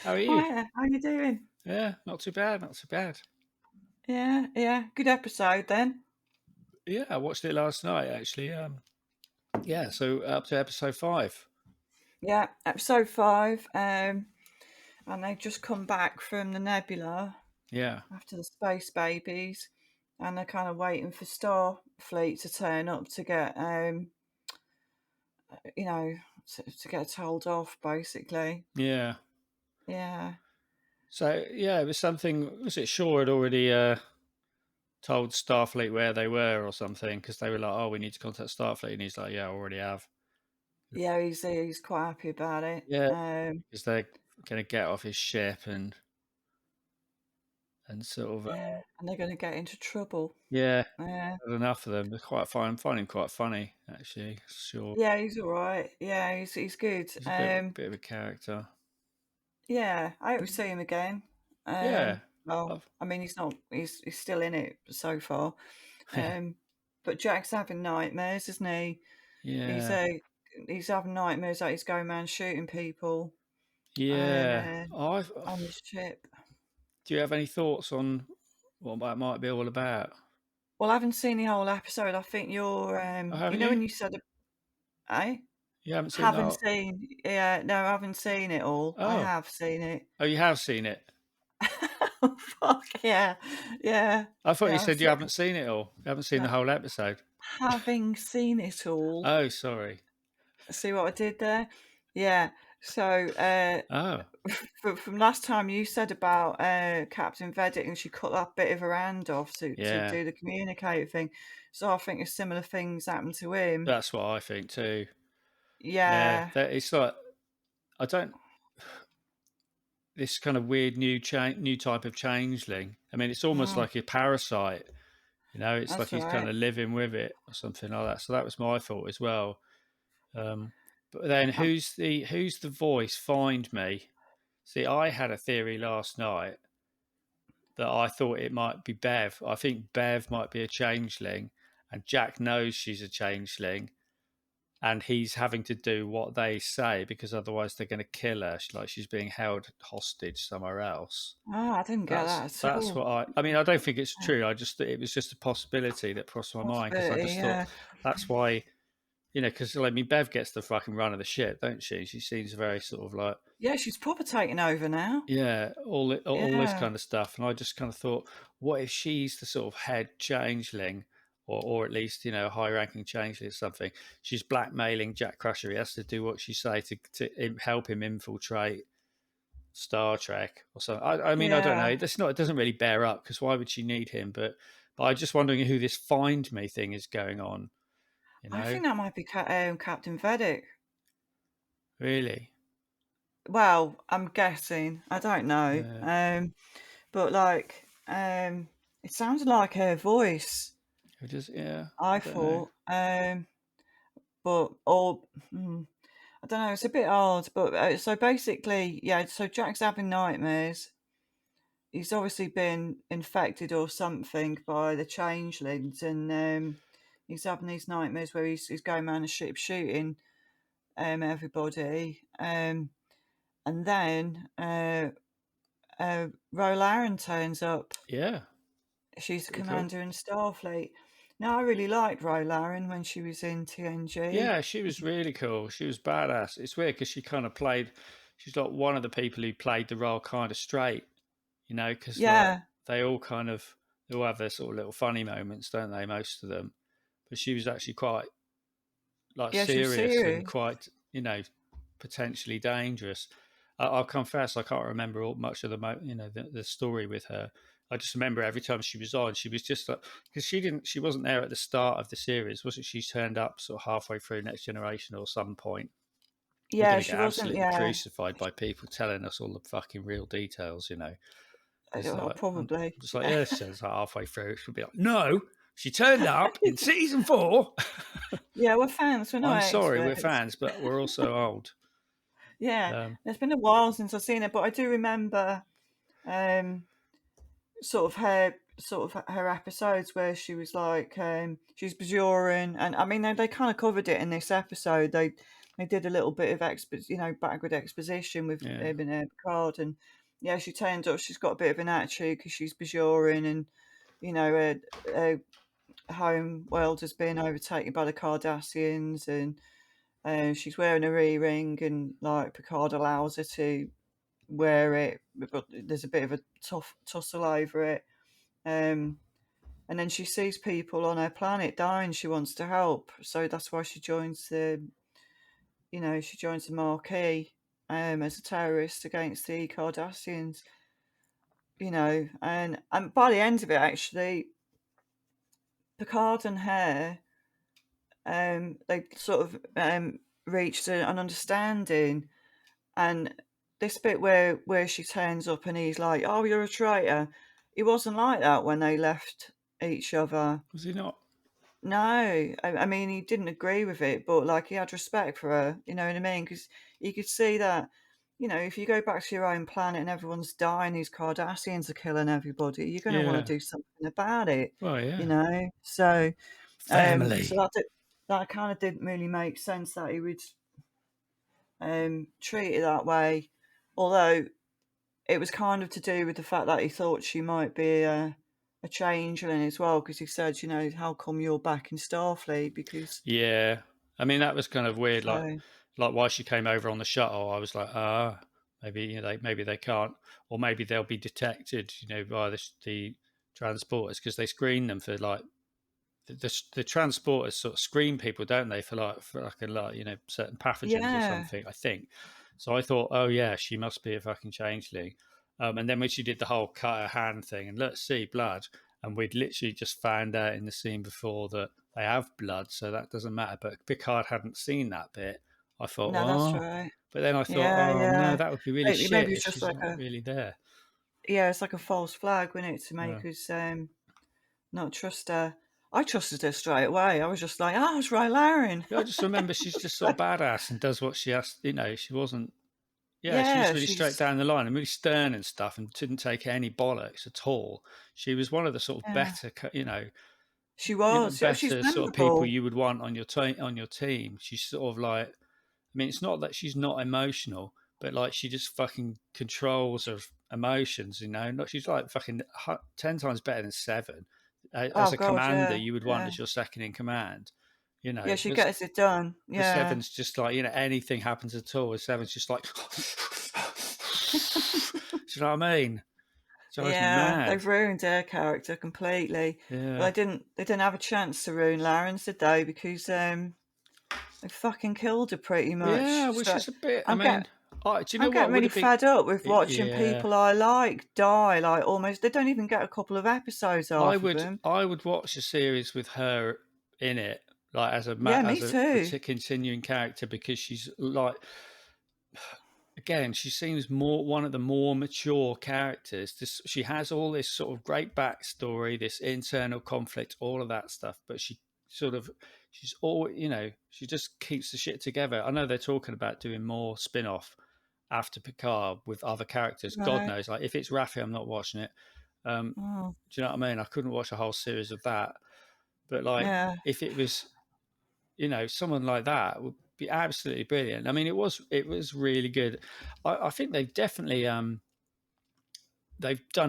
How are you? Hiya, how you doing? Yeah, not too bad, not too bad. Yeah. Good episode then. Yeah, I watched it last night actually. Yeah, so up to episode 5. Yeah, episode 5. And they just come back from the nebula Yeah, after the space babies, and they're kind of waiting for Starfleet to turn up to get, you know, to get told off, basically. yeah. Yeah, So yeah, it was something. Was it Shaw had already told Starfleet where they were or something because they were like, "Oh, we need to contact Starfleet," and he's like, "Yeah, I already have." yeah, he's quite happy about it. Yeah, because they're going to get off his ship and sort of Yeah, and they're going to get into trouble. yeah, Yeah. had enough of them. They're quite fun. I find him quite funny actually. Sure, Yeah, he's all right. Yeah, he's good. he's a bit of a character. Yeah, I hope we see him again. Yeah, Well, I've, I mean, he's not. He's still in it so far. yeah, Um, but Jack's having nightmares, isn't he? He's yeah. uh, he's having nightmares that he's going around shooting people Yeah. on his ship. Do you have any thoughts on what that might be all about? Well, I haven't seen the whole episode. I think you're, Oh, you haven't know, you? when you said, I You haven't seen haven't that? seen. Yeah, no, I haven't seen it all. I Oh, have seen it. oh, you have seen it. Fuck yeah, yeah, I thought you yeah. said you haven't seen it all. You haven't seen No, the whole episode. having seen it all. Oh, sorry. See what I did there? Yeah. So, Oh, from last time you said about Captain Vedic, and she cut that bit of her hand off to yeah. do the communicator thing. So I think a similar things happened to him. That's what I think too. Yeah, Yeah. it's like I don't this kind of weird new type of changeling. I mean, it's almost Mm, like a parasite. It's like that's he's kind right. of living with it or something like that. So that was my thought as well. Um, but then Um, who's the voice? Find me. See, I had a theory last night that I thought it might be Bev. I think Bev might be a changeling, and Jack knows she's a changeling, and he's having to do what they say because otherwise they're going to kill her. Like she's being held hostage somewhere else. I didn't get That's that at that's all. what I. I mean, I don't think it's true. It was just a possibility that crossed my mind because I Possibility, just thought yeah. that's why. Because I mean, Bev gets the fucking run of the shit, don't she? She seems very sort of like, Yeah, she's proper taking over now. yeah, all this Yeah. kind of stuff. And I just kind of thought, what if she's the sort of head changeling, or at least a high-ranking changeling or something? She's blackmailing Jack Crusher. He has to do what she say to help him infiltrate Star Trek or something. I mean, I don't know. Yeah. It doesn't really bear up because why would she need him? But I'm just wondering who this Find Me thing is going on. You I know, think that might be Captain Vedic. really. Well, I'm guessing. I don't know. Yeah, But like, it sounded like her voice. it just yeah. I I don't know. thought, but I don't know. It's a bit odd, but so basically, yeah. So Jack's having nightmares. He's obviously been infected or something by the changelings, and he's having these nightmares where he's going around the ship shooting everybody. And then Rolaren turns up. Yeah, She's the pretty cool. commander in Starfleet. Now, I really liked Rolaren when she was in TNG. Yeah, she was really cool. She was badass. It's weird because she kind of played. She's like one of the people who played the role kind of straight, because like Yeah, they all have their sort of little funny moments, don't they? Most of them, but she was actually quite like yeah, she was serious and serious. quite potentially dangerous. I'll confess I can't remember much of the story with her. I just remember every time she was on, she was just like because she wasn't there at the start of the series, was it? She turned up sort of halfway through Next Generation or some point. We're Yeah, going to she get wasn't. absolutely Yeah, crucified by people telling us all the fucking real details. It's like I'm probably. just like yeah, she was like halfway through. She'll be like, no, she turned up in season 4. Yeah, we're fans. We're I'm not sorry, we're experts. fans, but we're also old. Yeah, Um, it's been a while since I've seen it, but I do remember um, sort of her episodes where she was like she's Bajoran, and I mean they kind of covered it in this episode. they did a little bit of background exposition with Yeah. him and Picard, and yeah, she turns up. She's got a bit of an attitude because she's Bajoran, and her home world has been overtaken by the Cardassians, and she's wearing a ring, and like Picard allows her to wear it, but there's a bit of a tough tussle over it. And then she sees people on her planet dying. She wants to help, so that's why she joins the Marquis as a terrorist against the Cardassians. And by the end of it, actually, Picard and her, they sort of reached an understanding. And this bit where she turns up and he's like, "Oh, you're a traitor." He wasn't like that when they left each other. Was he not? No, I mean, he didn't agree with it, but like he had respect for her. You know what I mean? Because you could see that. If you go back to your own planet and everyone's dying, these Cardassians are killing everybody, you're going to want Yeah. to do something about it. Well, yeah. So Family. that kind of didn't really make sense that he would treat it that way. Although it was kind of to do with the fact that he thought she might be a changeling as well, because he said, how come you're back in Starfleet? Because Yeah. I mean, that was kind of weird. so Like why she came over on the shuttle, I was like, maybe maybe they can't, or maybe they'll be detected, by the transporters, because they screen them for like the transporters sort of screen people, don't they, for certain pathogens or yeah, something, I think. So I thought, oh yeah, she must be a fucking changeling. And then when she did the whole cut her hand thing and let's see blood, and we'd literally just found out in the scene before that they have blood, so that doesn't matter. But Picard hadn't seen that bit. I thought, no, that's oh, right. but then I thought, Yeah, oh no, yeah. that would be really Maybe shit it's if just she's like not really there. it's like a false flag, wasn't it, to Yeah. make us not trust her. I trusted her straight away. I was just like, oh, it's right, Laren. Yeah, I just remember she's just sort of badass and does what she has. She wasn't. Yeah, she was Yeah, really straight she's down the line and really stern and stuff, and didn't take any bollocks at all. She was one of the sort of yeah, better, she was. Yeah, she's better sort of people memorable. you would want on your team. She's sort of like, I mean, it's not that she's not emotional, but like she just fucking controls her emotions. Not she's like fucking 10 times better than Seven. As Oh a God, commander, yeah, you would want yeah, as your second in command. yeah. She There's gets it done. the Yeah. Seven's just like, anything happens at all. The Seven's just like, do you know what I mean? Drives me Yeah, mad. they've ruined her character completely. Well, Yeah. they didn't have a chance to ruin Laren's, did they? Because they fucking killed her pretty Yeah, much. which So is a bit, I I'm mean, get do you know I'm what getting would really have been? fed up with watching Yeah. people I like die. Like almost, they don't even get a couple of episodes I off of would them. I would watch a series with her in it, like Yeah, as me a too. continuing character, because she's like, again, she seems more one of the more mature characters. She has all this sort of great backstory, this internal conflict, all of that stuff, but sort of she's all she just keeps the shit together. I know they're talking about doing more spin-off after Picard with other characters. God Right. knows, like if it's Raffi, I'm not watching it. Oh, Do you know what I mean? I couldn't watch a whole series of that. But like, yeah. if it was, someone like that would be absolutely brilliant. I mean, it was really good. I think they've done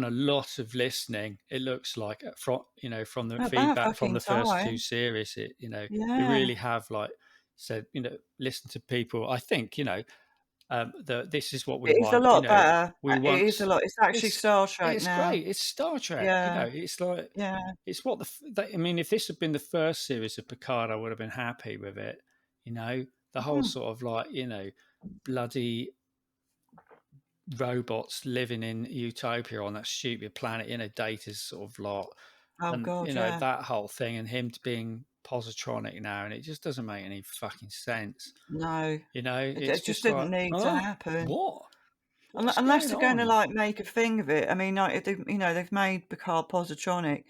a lot of listening. It looks like from the About feedback from fucking the first two time. series, they Yeah. really have like said, listen to people. I think this is what we It is a want. lot better. We It want is a lot. It's actually it's Star Trek it's now. great. It's Star Trek. Yeah. It's like Yeah. it's what I mean, if this had been the first series of Picard, I would have been happy with it. The whole Mm. sort of like bloody robots living in utopia on that stupid planet. Data's sort of lot, Oh and God, yeah. that whole thing, and him being positronic now, and it just doesn't make any fucking sense. No, It's it just just like, didn't need to happen. what? What's Unless going they're going to on? like make a thing of it. I mean, like, if they've made Picard positronic.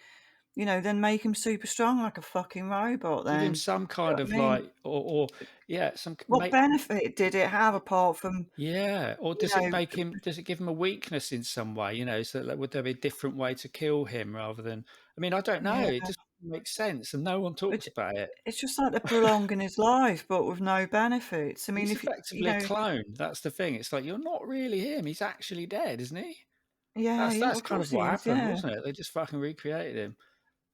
Then make him super strong like a fucking robot. Give him Then, some do you kind know what of I mean? like, or yeah, some What benefit did it have apart from yeah, or you does it know? make him? Does it give him a weakness in some way? So like, would there be a different way to kill him rather than? I mean, I don't know. Yeah, makes sense, and no one talks Which about it. it's just like they're prolonging his life, but with no benefits. I mean, He's if you effectively a know, clone. That's the thing. It's like you're not really him. He's actually dead, isn't he? yeah, That's yeah, that's of kind course of he what is, happened, yeah. wasn't it? They just fucking recreated him.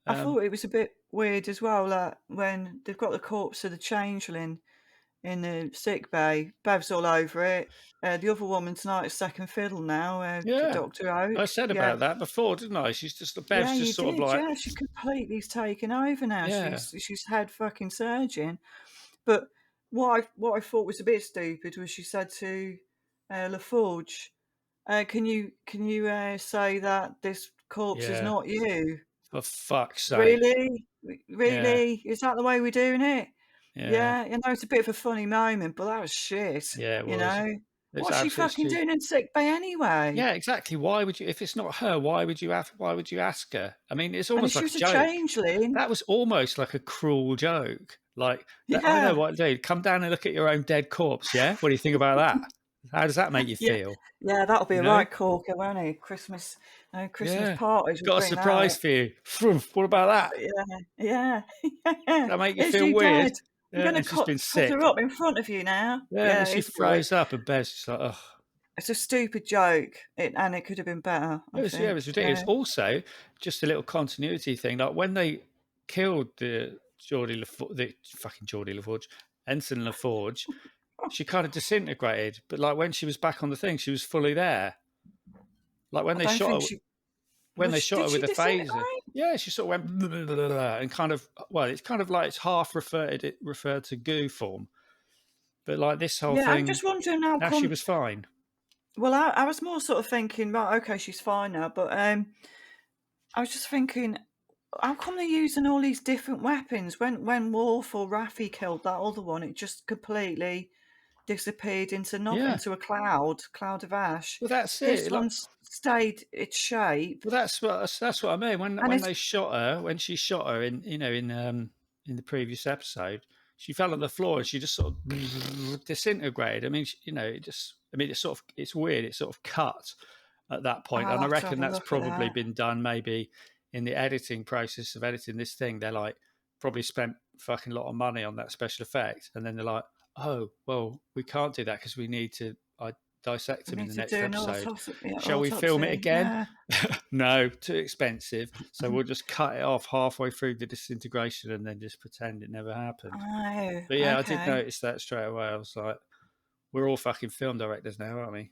I Um, thought it was a bit weird as well, like when they've got the corpse of the changeling in the sick bay, Bev's all over it. The other woman tonight is second fiddle now, yeah, Dr. I Oak. said Yeah, about that before, didn't I? She's just yeah, Bev's you just sort of did. like, Yeah, she completely's taken over now. yeah, She's head fucking surgeon. But what I thought was a bit stupid was she said to LaForge, can you say that this corpse is yeah. not you? For fuck's sake, Really? yeah, Really? Is that the way we're doing it? yeah, Yeah, it's a bit of a funny moment, but that was shit, yeah. It you was. know? It's What's she absolutely fucking stupid. doing in sick bay anyway? Yeah, exactly. Why would you? If it's not her, why would you have? Why would you ask her? I mean, it's And if almost she like a was a joke. changeling, That was almost like a cruel joke. Like that. I know yeah. what to do. Come down and look at your own dead corpse. Yeah. What do you think about that? How does that make you Yeah, feel? yeah, that'll be You a know? right corker, won't it? Christmas Yeah. parties will Got a bring that surprise out. for you. What about that? Yeah, yeah, yeah. That make you Is feel she weird? dead? I'm Yeah. gonna And she's cut been cut her sick. up in front of you now. Yeah. And Yeah, then she it's a joke. froze up and Bev's just like, oh. It's a stupid joke, and it could have been better, I It think. was ridiculous. So Also, just a little continuity thing. Like when they killed the fucking Geordie LaForge, Ensign LaForge, she kind of disintegrated. But like when she was back on the thing, she was fully there. Like I don't think she when they was. shot Did her with she a phaser. disintegrate? Yeah, she sort of went blah, blah, blah, blah, and kind of it's kind of like it's half referred to goo form. But like this whole Yeah, I'm thing, just wondering how now she come. was fine. Well, I was more sort of thinking, right, okay, she's fine now, but I was just thinking, how come they're using all these different weapons? When Worf or Raffi killed that other one, it just completely disappeared into nothing, Yeah. into a cloud of ash. Well, that's This it. Like, one's stayed its shape, well, that's what I mean. and When it's they shot her, when she shot her in the previous episode, she fell on the floor and she just sort of disintegrated. I mean, it's sort of it's weird. It's sort of cut at that point, I'll and I have to have reckon a that's look at probably that. been done maybe in the editing process of editing this thing. They're like probably spent fucking lot of money on that special effect, and then they're like, oh well, we can't do that because we need to dissect We him in need the to next do an episode. Shall we film it autopsy. again? Yeah. No, too expensive. So we'll just cut it off halfway through the disintegration and then just pretend it never happened. Oh, But yeah, I did okay. notice that straight away. I was like, we're all fucking film directors now, aren't we?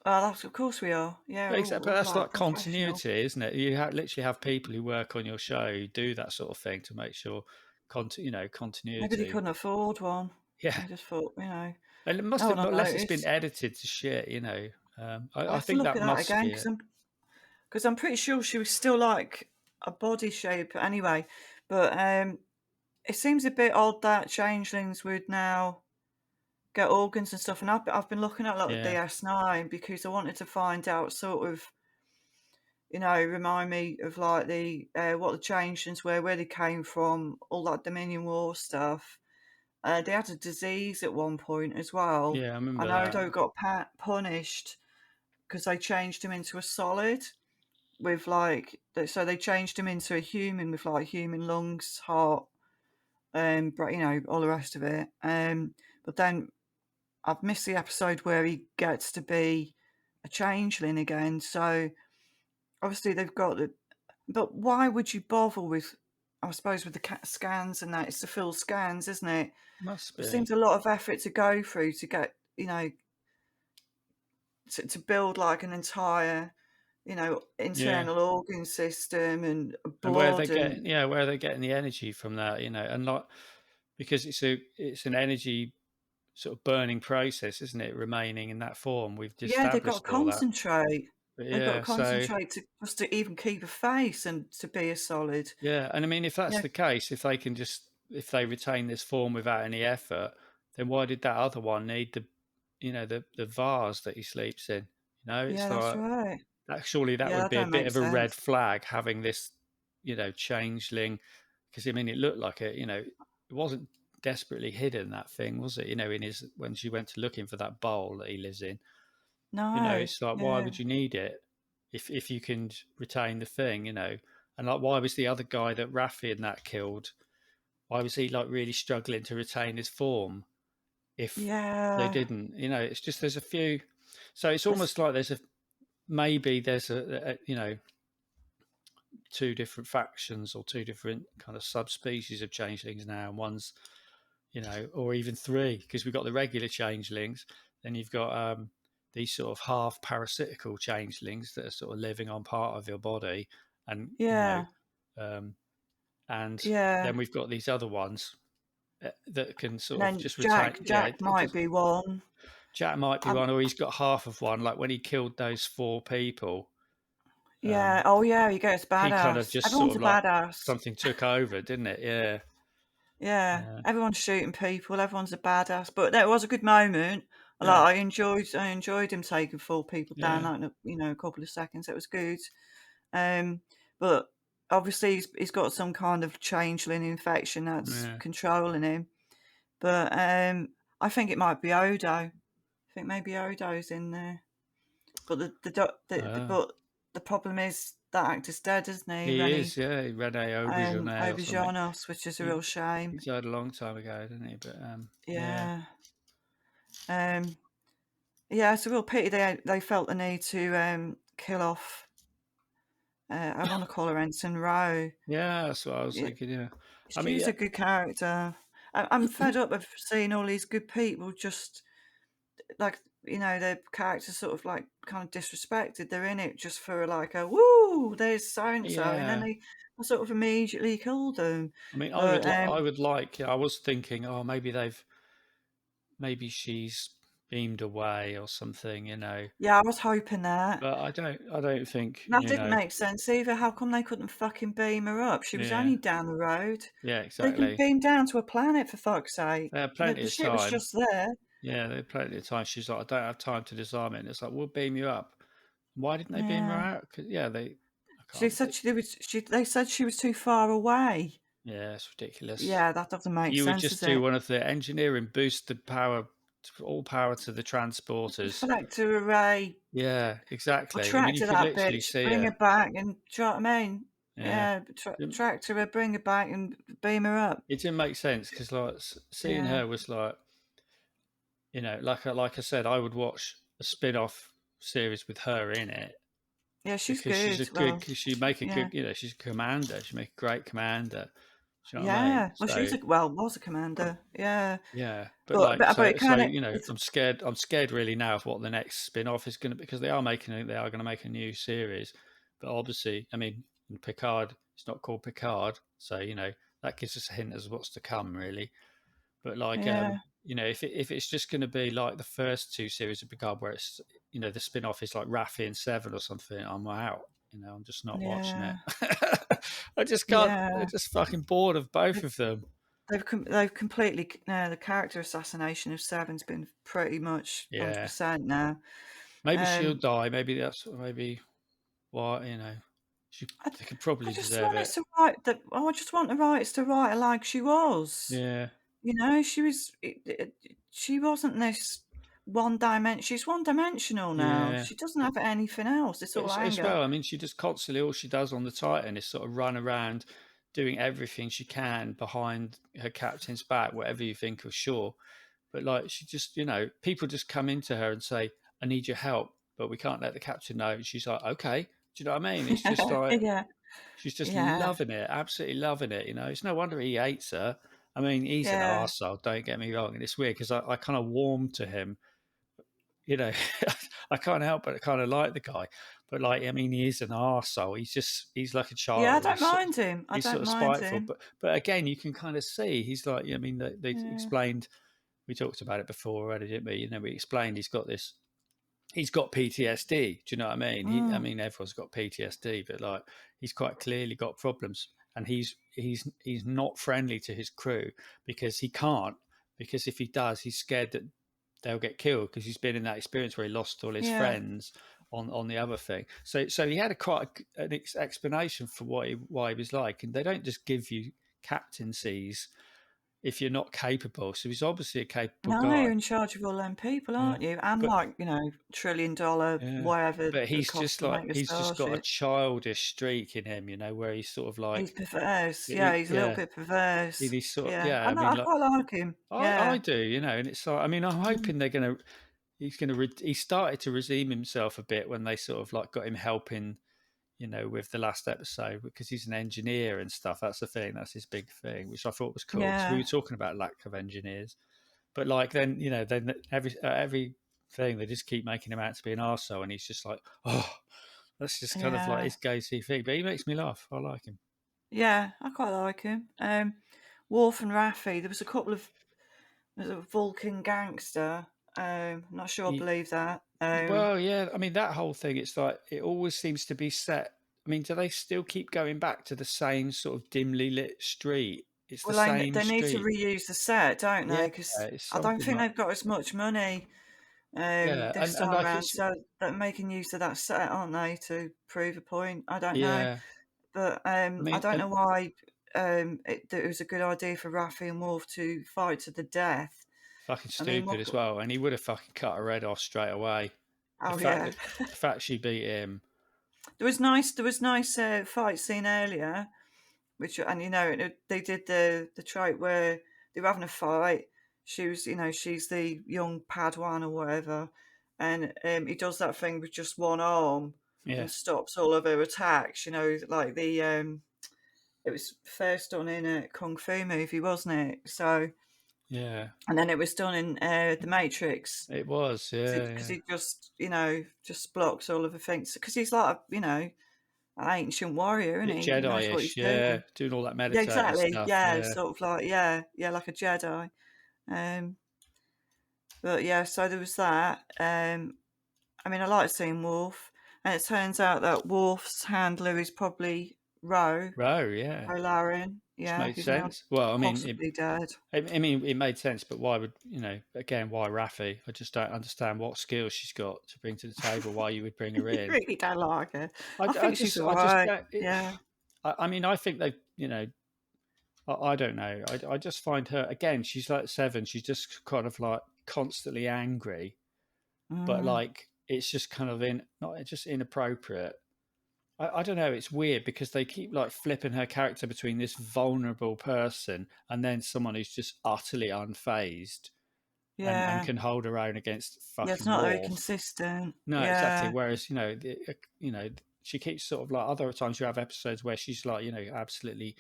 Well, that's of course we are. Yeah, But, we're all, but all that's like like professional. continuity, isn't it? You literally have people who work on your show who do that sort of thing to make sure, Maybe they continuity. couldn't afford one. Yeah, They just thought, and it must no have, one will unless it's been notice. edited to shit. I I have to think look that at that must again be it. because I'm pretty sure she was still like a body shape anyway. But it seems a bit odd that changelings would now get organs and stuff. And I've been looking at like the Yeah, DS9 because I wanted to find out sort of, remind me of like the what the changelings were, where they came from, all that Dominion War stuff. They had a disease at one point as well. yeah, I I remember know that. they got punished because they changed him into a solid with like, so they changed him into a human with like human lungs, heart, all the rest of it. But then I've missed the episode where he gets to be a changeling again. So obviously they've got the, but why would you bother with? I suppose with the CAT scans and that, it's the full scans, isn't it? Must It be. seems a lot of effort to go through to get, to build like an entire, Yeah. internal organ system and And where blood and where are they getting the energy from that, and like because it's an energy sort of burning process, isn't it? Remaining in that form, we've yeah, they've got to established all that. concentrate. But They've got to yeah, so concentrate to just to even keep a face and to be a solid. yeah, and I mean, if that's Yeah, the case, if they retain this form without any effort, then why did that other one need the vase that he sleeps in? It's yeah, that's like right. surely that Yeah, would that be a don't bit make of a red sense. flag having this, changeling, because I mean, it looked like it wasn't desperately hidden, that thing, was it? In his when she went to looking for that bowl that he lives in, No, it's like why yeah, would you need it if you can retain the thing, And like, why was the other guy that Raffi and that killed? Why was he like really struggling to retain his form if they Yeah. didn't? It's just there's a few. So it's There's, almost like maybe there's two different factions or two different kind of subspecies of changelings now, and one's or even three, because we've got the regular changelings, then you've got these sort of half parasitical changelings that are sort of living on part of your body, and yeah. um, and Yeah. then we've got these other ones that can And sort of then just retain. Yeah, Jack might be one. Jack might be Um, one, or he's got half of one. Like when he killed those four people, yeah. um, Oh, yeah. He goes he kind of badass. just sort Everyone's of a like badass. something took over, didn't it? Yeah, Yeah. yeah, Everyone's shooting people. Everyone's a badass. But that was a good moment. Like yeah, I enjoyed him taking four people down, yeah, like a couple of seconds. It was good. Um, but obviously he's got some kind of changeling infection that's yeah. controlling him. But I think it might be Odo. I think maybe Odo's in there. But Oh. but the problem is that actor's dead, isn't he? He is, yeah, Rene Auberjonois or something. Auberjonos, which is a He real shame. he died a long time ago, didn't he? But yeah, Yeah. Um, yeah, it's a real pity they felt the need to kill off. I want to call her Ensign Rowe. yeah, that's what I was Yeah, thinking. Yeah, I mean, she's yeah, a good character. I'm fed up of seeing all these good people just like their characters sort of like kind of disrespected. They're in it just for like a woo, there's so and so, and then yeah. they sort of immediately killed them. I mean, But I would like. I was thinking, oh, maybe she's beamed away or something, yeah, I was hoping that. But I don't think, That didn't make sense either. How come they couldn't fucking beam her up? She was yeah, only down the road. yeah, They can exactly. beam down to a planet for fuck's sake. They had The, plenty the of ship was time. just there. Yeah, they had plenty of time. She's like, I don't have time to disarm it. And it's like, we'll beam you up. Why didn't they beam her Yeah. out? 'Cause, yeah, I She can't. said they said she was too far away. Yeah, it's ridiculous. Yeah, that doesn't make You would sense, just does do it? one of the engineering boost the power, all power to the transporters. Deflector array. Yeah, Or exactly. I mean, you tractor could that literally bitch, see bring her her. back, and do you know what I mean? Yeah, Yeah, it, tractor her, bring her back, and beam her up. it didn't make sense because like seeing Yeah, her was like, like I said, I would watch a spin-off series with her in it yeah, she's because she's good. a good. Well, Because she make a yeah, good. She's a commander. She make a great commander. Do you know what I mean? yeah. Well, So was a commander. Yeah, yeah, but but like but, but it so kind of I'm scared. I'm scared really now of what the next spin-off is going to, because they are going to make a new series, but obviously, I mean, in Picard, it's not called Picard, so that gives us a hint as what's to come, really. But like, yeah, if it's just going to be like the first two series of Picard, where it's the spin-off is like Raffi and Seven or something, I'm out. I'm just not watching it. yeah, I just can't. I'm yeah. just fucking bored of both of them. They've completely the character assassination of Seven's been pretty much Yeah. 100% now. Maybe she'll Um, die. Maybe why she I, they could I probably just deserve want us it. to write that. I just want the rights to write her like she was. Yeah, She was. She wasn't this one dimension. She's one dimensional now. yeah. She doesn't have anything else. It's But all as anger. well, I mean, she just constantly all she does on the Titan is sort of run around doing everything she can behind her captain's back, whatever you think of Shaw. But like she just, people just come into her and say, "I need your help," but we can't let the captain know. And she's like, "Okay." Do you know what I mean? It's just like Yeah, she's just yeah, loving it, absolutely loving it. It's no wonder he hates her. I mean, he's an yeah, arsehole, don't get me wrong. And it's weird because I kind of warmed to him. You know, I can't help but kind of like the guy. But like, I mean, he is an arsehole. He's like a yeah. I child. don't mind him. I He's sort don't of mind spiteful. him. But again, you can kind of see he's like, I mean, they Yeah. explained, we talked about it before already, didn't we? We explained he's got PTSD. Do you know what I mean? I Mm, mean, everyone's got PTSD, but like he's quite clearly got problems, and he's not friendly to his crew because he can't. Because if he does, he's scared that they'll get killed because he's been in that experience where he lost all his yeah. friends on the other thing. So he had an explanation for why he was like, and they don't just give you captaincies if you're not capable. So he's obviously a capable No, guy. you're in charge of all them people, Yeah, aren't you? And but like, $1 trillion, yeah, whatever but it he's costs just to like make a he's just got a starship. childish streak in him, where he's sort of He's like, perverse. Yeah, he's a little yeah, bit perverse. he's sort of, Yeah. yeah. I I know, mean, I like quite like him. I Yeah. do, and it's like, I mean, I'm Mm. hoping he's gonna he started to redeem himself a bit when they sort of like got him helping, with the last episode, because he's an engineer and stuff. That's the thing. That's his big thing, which I thought was cool, because we Yeah. were talking about lack of engineers. But like then, then every thing they just keep making him out to be an arsehole, and he's just like, oh, that's just kind of like Yeah. his go-to thing. But he makes me laugh. I like him. Yeah, I quite like him. Worf and Raffi, there was a couple of there's a Vulcan gangster. I'm not sure I He, believe that. well, yeah. I mean, that whole thing. It's like it always seems to be set. I mean, do they still keep going back to the same sort of dimly lit street? It's the Well, same they need to street. reuse the set, don't Yeah, they? Because it's I don't something think like, they've got as much money yeah, this and time like round, it's, so they're making use of that set, aren't they, to prove a point? I don't know, yeah. but I I mean, don't and know why it was a good idea for Raffi and Wolf to fight to the death. fucking I mean, stupid as well. And he would have fucking cut her head off straight away. The oh fact yeah, that the fact she beat him. there was nice fight scene earlier, which and they did the trope where they were having a fight. She's the young Padawan or whatever, and he does that thing with just one arm Yeah, and stops all of her attacks. Like it was first done in a kung fu movie, wasn't it? So, yeah. and then it was done in the Matrix. It was. Yeah, Because yeah. he just blocks all of the things. Because he's like, an ancient warrior, isn't Bit he? He knows what he's Jedi-ish. Yeah, doing. doing all that Yeah, meditating exactly. stuff. Yeah, Yeah, sort of like like a Jedi. Um, but yeah, so there was that. I mean, I like seeing Worf, and it turns out that Worf's handler is probably Row. Yeah, O'Laren. which Yeah, made who's now sense. Well, I mean, possibly dead. I mean, it made sense. But why would Again, why Raffi? I just don't understand what skills she's got to bring to the table. Why you would bring her You in? really don't like her. I I think she's just, all right. don't. Yeah. I mean, I think they, I don't know. I just find her, again. She's like seven. She's just kind of like constantly angry, but Mm, like it's just kind of not just inappropriate. I don't know. It's weird because they keep like flipping her character between this vulnerable person and then someone who's just utterly unfazed and yeah. can hold her own against Yeah, it's fucking not very Worf. consistent. No, exactly. Yeah. Whereas she keeps sort of like, other times you have episodes where she's like, absolutely,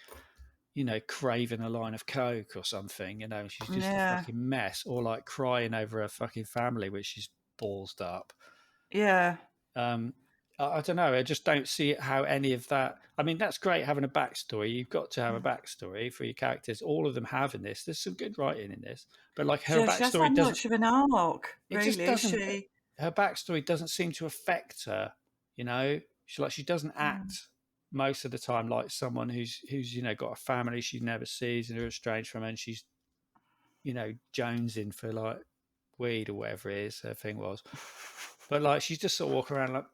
craving a line of coke or something. She's just a Yeah. fucking mess, or like crying over her fucking family, which she's ballsed up. Yeah. Um, I don't know. I just don't see how any of that. I mean, that's great having a backstory. You've got to have a backstory for your characters. All of them have in this. There's some good writing in this, but like her She hasn't backstory had doesn't. much of an arc, It just really, is doesn't. she? Her backstory doesn't seem to affect her. She doesn't Mm. act most of the time like someone who's got a family she never sees and who's estranged from her, and she's jonesing for like weed or whatever it is her thing was. But like she's just sort of walking around like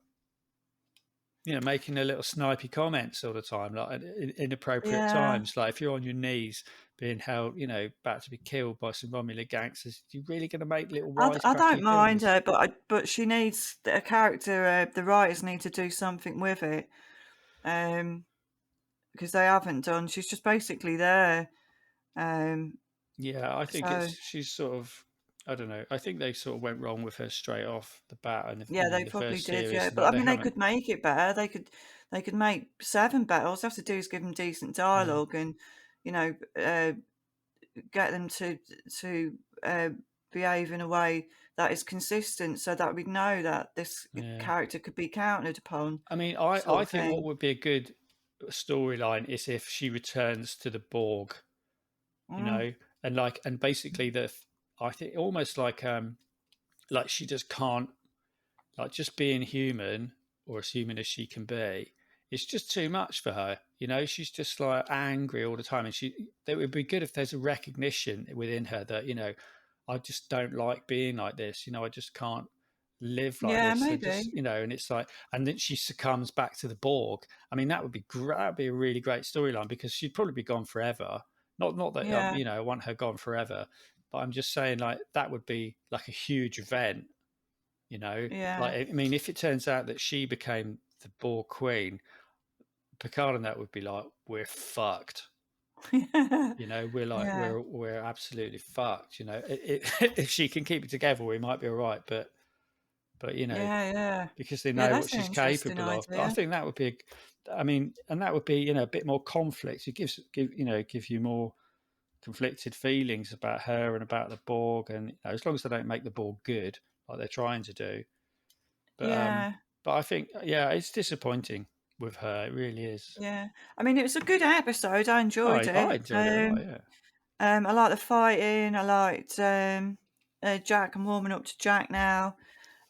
making a little snipey comments all the time, like at inappropriate Yeah. times. Like if you're on your knees being held, about to be killed by some Romulan gangsters, you're really going to make little I don't wisecracky mind things. her, but she needs a character. The writers need to do something with it, because they haven't done. She's just basically there. Um, Yeah, I think so she's sort of, I don't know. I think they sort of went wrong with her straight off the bat in yeah, they the probably first did. series, Yeah, and but like I they mean, they haven't. could make it better. They could make 7 better. All they have to do is give them decent Yeah, dialogue and you know get them to uh, behave in a way that is consistent, so that we know that this yeah. character could be counted upon, I mean, sort I of think what thing. would be a good storyline is if she returns to the Borg, you Mm, know, and basically I think almost like she just can't, like, just being human, or as human as she can be, it's just too much for her. She's just like angry all the time, and it would be good if there's a recognition within her that I just don't like being like this. I just can't live like yeah, this. I just, maybe. and it's like, and then she succumbs back to the Borg. I mean, that would be great. That'd be a really great storyline, because she'd probably be gone forever. Not that Yeah, you know, I want her gone forever, but I'm just saying like that would be like a huge event. You know, yeah, like I mean, if it turns out that she became the Borg queen, Picard and that would be like, we're fucked. yeah, You know, we're like yeah, we're absolutely fucked. You know, if she can keep it together, we might be all right. But you know, yeah, yeah. because they Yeah, know what that's an she's interesting capable of. But I idea. think that would be, I mean, and that would be, you know, a bit more conflict. It give you more conflicted feelings about her and about the Borg, and you know, as long as they don't make the Borg good like they're trying to do. But Yeah, I think yeah, it's disappointing with her. It really is. yeah. I mean, it was a good episode. I enjoyed I it. enjoyed it a lot. Yeah, I like the fighting. I liked Jack. I'm warming up to Jack now.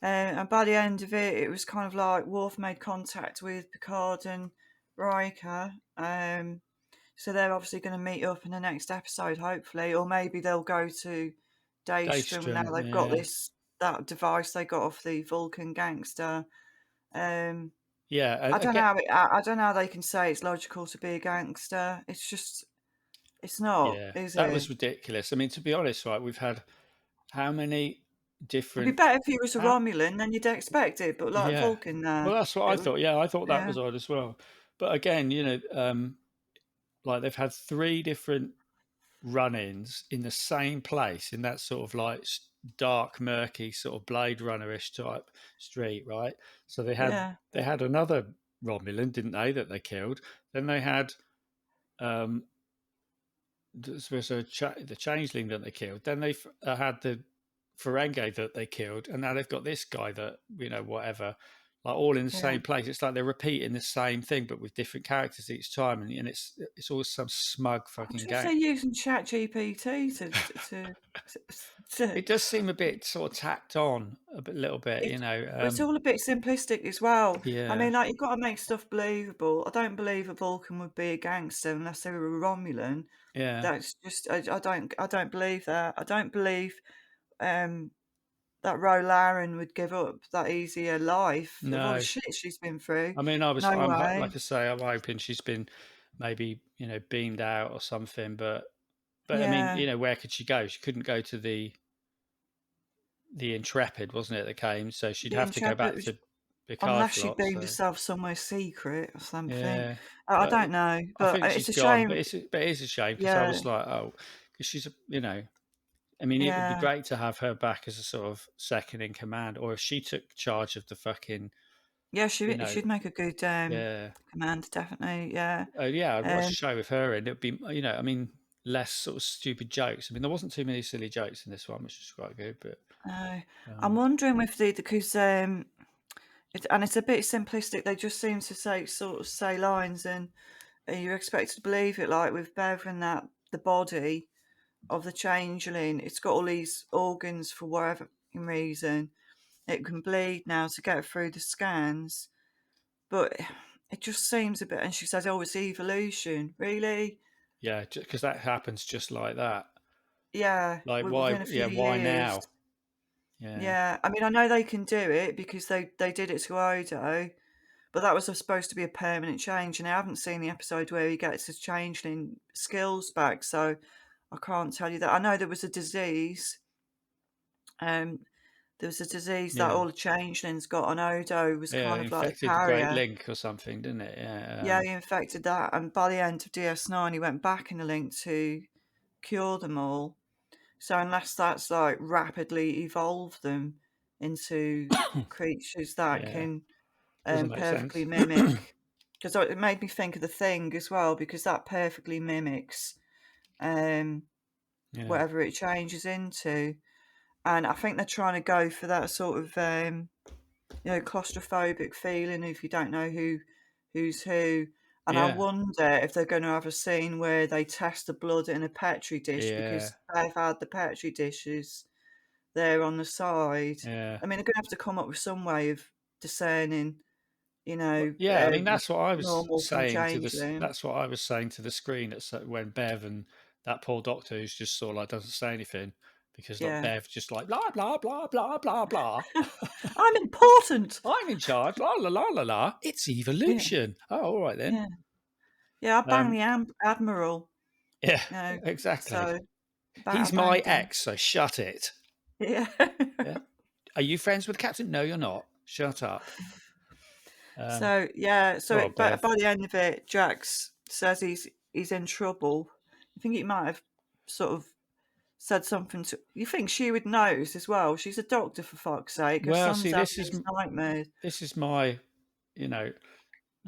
And by the end of it, it was kind of like Worf made contact with Picard and Riker. So they're obviously going to meet up in the next episode, hopefully, or maybe they'll go to Daystrom now Daystrom. they've got Yeah, that device they got off the Vulcan gangster. Um, yeah. I And don't know again, I don't know how they can say it's logical to be a gangster. It's just it's not, yeah, is that it? was ridiculous. I mean, to be honest, right, we've had how many It'd be different better if he was a how Romulan, then you'd expect it, but like yeah. Vulcan, Well, that's what I it was thought. Yeah, I thought that yeah, was odd as well. But again, you know, like they've had three different run-ins in the same place in that sort of like dark, murky, sort of Blade Runner-ish type street, right? So yeah, they had another Romulan, didn't they? That they killed. Then they had um, the changeling that they killed. Then they had the Ferengi that they killed, and now they've got this guy that you know whatever, like all in the yeah. same place. It's like they're repeating the same thing but with different characters each time, and it's always some smug I fucking wonder if gang. they're using ChatGPT to, to It does seem a bit sort of tacked on little bit, it, you know. it's all a bit simplistic as well. I Yeah, mean, like you've got to make stuff believable. I don't believe a Vulcan would be a gangster unless they were a Romulan. yeah, That's just I don't believe that. I don't believe um that Ro Laren would give up that easier life of all the no. shit she's been through. I mean, No like way. I say, I'm hoping she's been maybe you know beamed out or something, but I mean, Yeah, you know, where could she go? She couldn't go to the Intrepid, wasn't it, that came? So she'd the have to go back Intrepid, to Picard unless for she lots. beamed So herself somewhere secret or something. yeah, I but don't know, I but think she's it's a gone. shame. But it is a shame because I Yeah, was like, oh, because she's a, you know, I mean, it would be yeah, great to have her back as a sort of second in command, or if she took charge of the fucking, yeah. you know, She'd make a good yeah, commander, definitely. Yeah, yeah, I'd watch a um, show with her, and it'd be, you know, I mean, less sort of stupid jokes. I mean, there wasn't too many silly jokes in this one, which was quite good. But I'm um, wondering if they because it's a bit simplistic. They just seem to say lines, and you're expected to believe it. Like with Bev and that, the body of the changeling, it's got all these organs for whatever reason. It can bleed now to get through the scans, but it just seems a bit. And she says, "Oh, it's evolution." Really? yeah, because that happens just like that. Yeah, Like, why? within a Yeah, few why years. now? Yeah, Yeah, I mean, I know they can do it because they did it to Odo, but that was supposed to be a permanent change, and I haven't seen the episode where he gets his changeling skills back, so I can't tell you that. I know um, there was a disease that yeah, all the changelings got on Odo was yeah. kind It of like the infected the Great carrier. Link or something, didn't it? Yeah, Yeah, he infected that, and by the end of DS9, he went back in the link to cure them all. So unless that's like rapidly evolved them into creatures that yeah. can Doesn't make perfectly sense. mimic, because it made me think of the Thing as well, because that perfectly mimics um, Yeah, whatever it changes into, and I think they're trying to go for that sort of claustrophobic feeling if you don't know who's who. And I yeah, wonder if they're going to have a scene where they test the blood in a petri dish yeah, because they've had the petri dishes there on the side. yeah. I mean, they're going to have to come up with some way of discerning, Yeah, I mean that's what I was normal from saying to this. changeling. That's what I was saying to the screen when Bev and that poor doctor who's just sort of like doesn't say anything because like Yeah, Bev just like blah blah blah blah blah blah. I'm important. I'm in charge. La la la la la. It's Yeah, evolution. Oh, all right then. yeah, yeah. I bang Um, the admiral. Yeah, No, exactly. so about He's my abandon. ex, so shut it. Yeah. Yeah. Are you friends with the captain? No, you're not. Shut up. Um, So yeah, Go on, but Bev. by the end of it, Jax says he's in trouble. I think he might have sort of said something to. You think she would notice as well? She's a doctor, for fuck's sake. Her Well, son's see, having these nightmares. this is my, you know,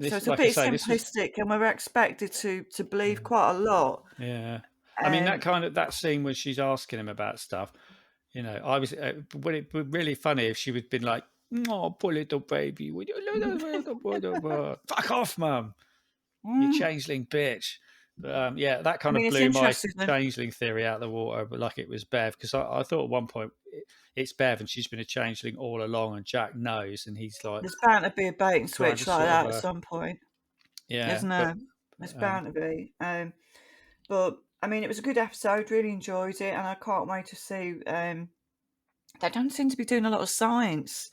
So this, it's a like I bit say, this was, simplistic, and we're expected to believe quite a lot. yeah. I mean, Um, that scene where she's asking him about stuff. I was, would it be really funny if she would been like, "Oh, poor little baby, would you fuck off, mum, you mm, changeling bitch." But yeah, that I kind of mean, it's blew my interesting. changeling theory out of the water. But like it was Bev, because I thought at one point it's Bev and she's been a changeling all along, and Jack knows, and he's like There's bound to be a bait and trying to switch like sort of, that at some point, yeah, isn't but there? There's um, bound to be. But I mean, it was a good episode. Really enjoyed it, and I can't wait to see. They don't seem to be doing a lot of science,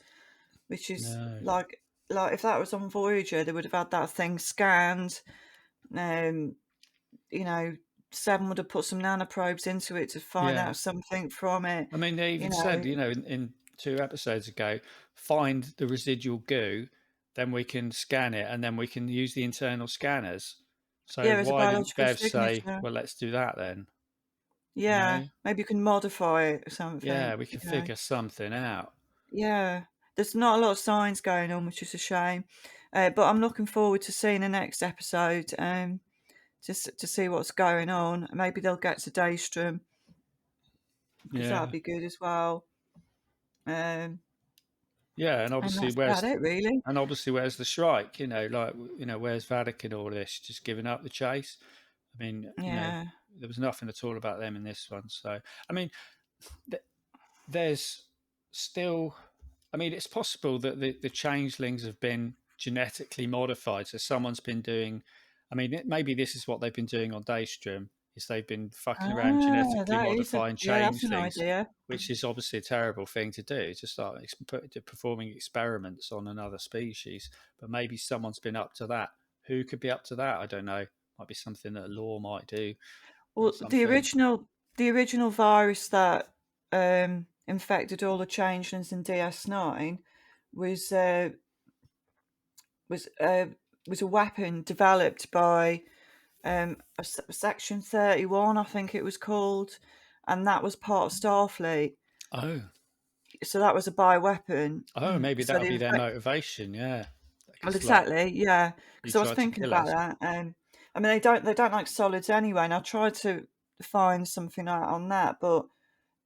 which is no, like if that was on Voyager, they would have had that thing scanned. Um, you know, Seven would have put some nanoprobes into it to find yeah. out something from it. I mean, they You even said, know, in 2 episodes ago, find the residual goo, then we can scan it, and then we can use the internal scanners. So yeah, as a why didn't biological Bev say, signature. "Well, let's do that then"? You Yeah, know? maybe you can modify it or something. Yeah, we You can know, figure something out. yeah. There's not a lot of science going on, which is a shame. But I'm looking forward to seeing the next episode. Just to see what's going on. Maybe they'll get to Daystrom because that'd Yeah, be good as well. Um, yeah, and that's about it, really. where's the Shrike? Where's Vatican? All this just giving up the chase. I mean, Yeah. there was nothing at all about them in this one. So, I mean, th- there's still, I mean, it's possible that the changelings have been genetically modified. So someone's been doing, I mean, maybe this is what they've been doing on Daystrom, is they've been fucking around Ah, genetically that is a modifying yeah, that's an changelings, idea. which is obviously a terrible thing to do, to start performing experiments on another species. But maybe someone's been up to that. Who could be up to that? I don't know. Might be something that a law might do or Well, something. the original virus that infected all the changelings in DS9 was uh, was uh, was a weapon developed by Section 31, I think it was called, and that was part of Starfleet. Oh, So that was a bioweapon. oh, maybe So that'll the be their infect motivation. Yeah, well, because like exactly, yeah. you Because I was tried to thinking kill about us. that. I mean, they don't like solids anyway, and I tried to find something out on that, but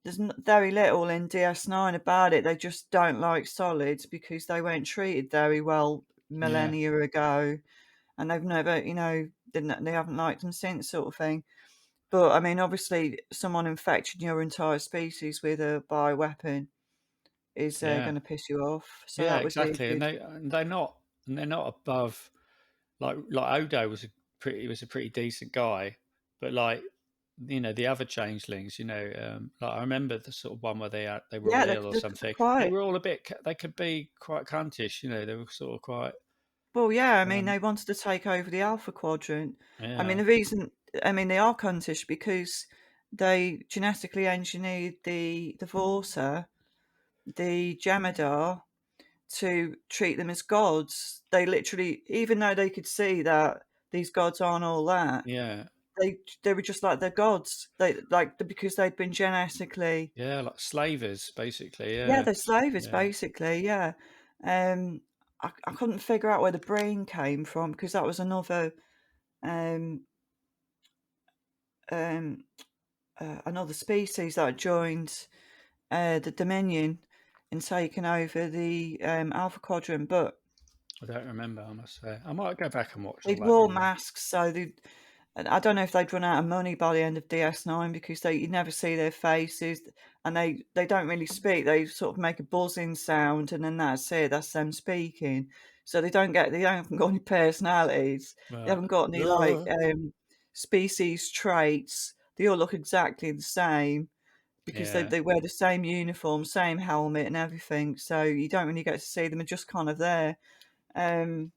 there's very little in DS9 about it. They just don't like solids because they weren't treated very well Yeah, millennia ago, and they've never, they haven't liked them since, sort of thing. But I mean, obviously, someone infecting your entire species with a bioweapon is yeah, going to piss you off. So yeah, that would be a exactly. good. And they're not above, like Odo was a pretty decent guy, but like the other changelings, like I remember the sort of one where they were Yeah, all they're, ill or they're something. They quite. were all a bit. They could be quite cuntish. They were sort of quite. Well, yeah, I mean, Um, they wanted to take over the Alpha Quadrant. I mean, yeah, the reason, I mean, they are cuntish because they genetically engineered the Vorsa, the Jemadar, to treat them as gods. They literally, even though they could see that these gods aren't all that, yeah, they were just like they're gods. Because they'd been genetically, yeah, like slavers basically. yeah, Yeah, they're slavers yeah, basically. Yeah, um, I couldn't figure out where the brain came from because that was um, um, another species that joined the Dominion in taking over the Alpha Quadrant, but I don't remember. I must say, I might go back and watch all they'd that wore again. masks, so they. And I don't know if they'd run out of money by the end of DS9 because you never see their faces and they don't really speak. They sort of make a buzzing sound and then that's it. That's them speaking. So they haven't got any personalities. They Right. haven't got any like species traits. They all look exactly the same because Yeah. they wear the same uniform, same helmet and everything. So you don't really get to see them. They're just kind of there. Um,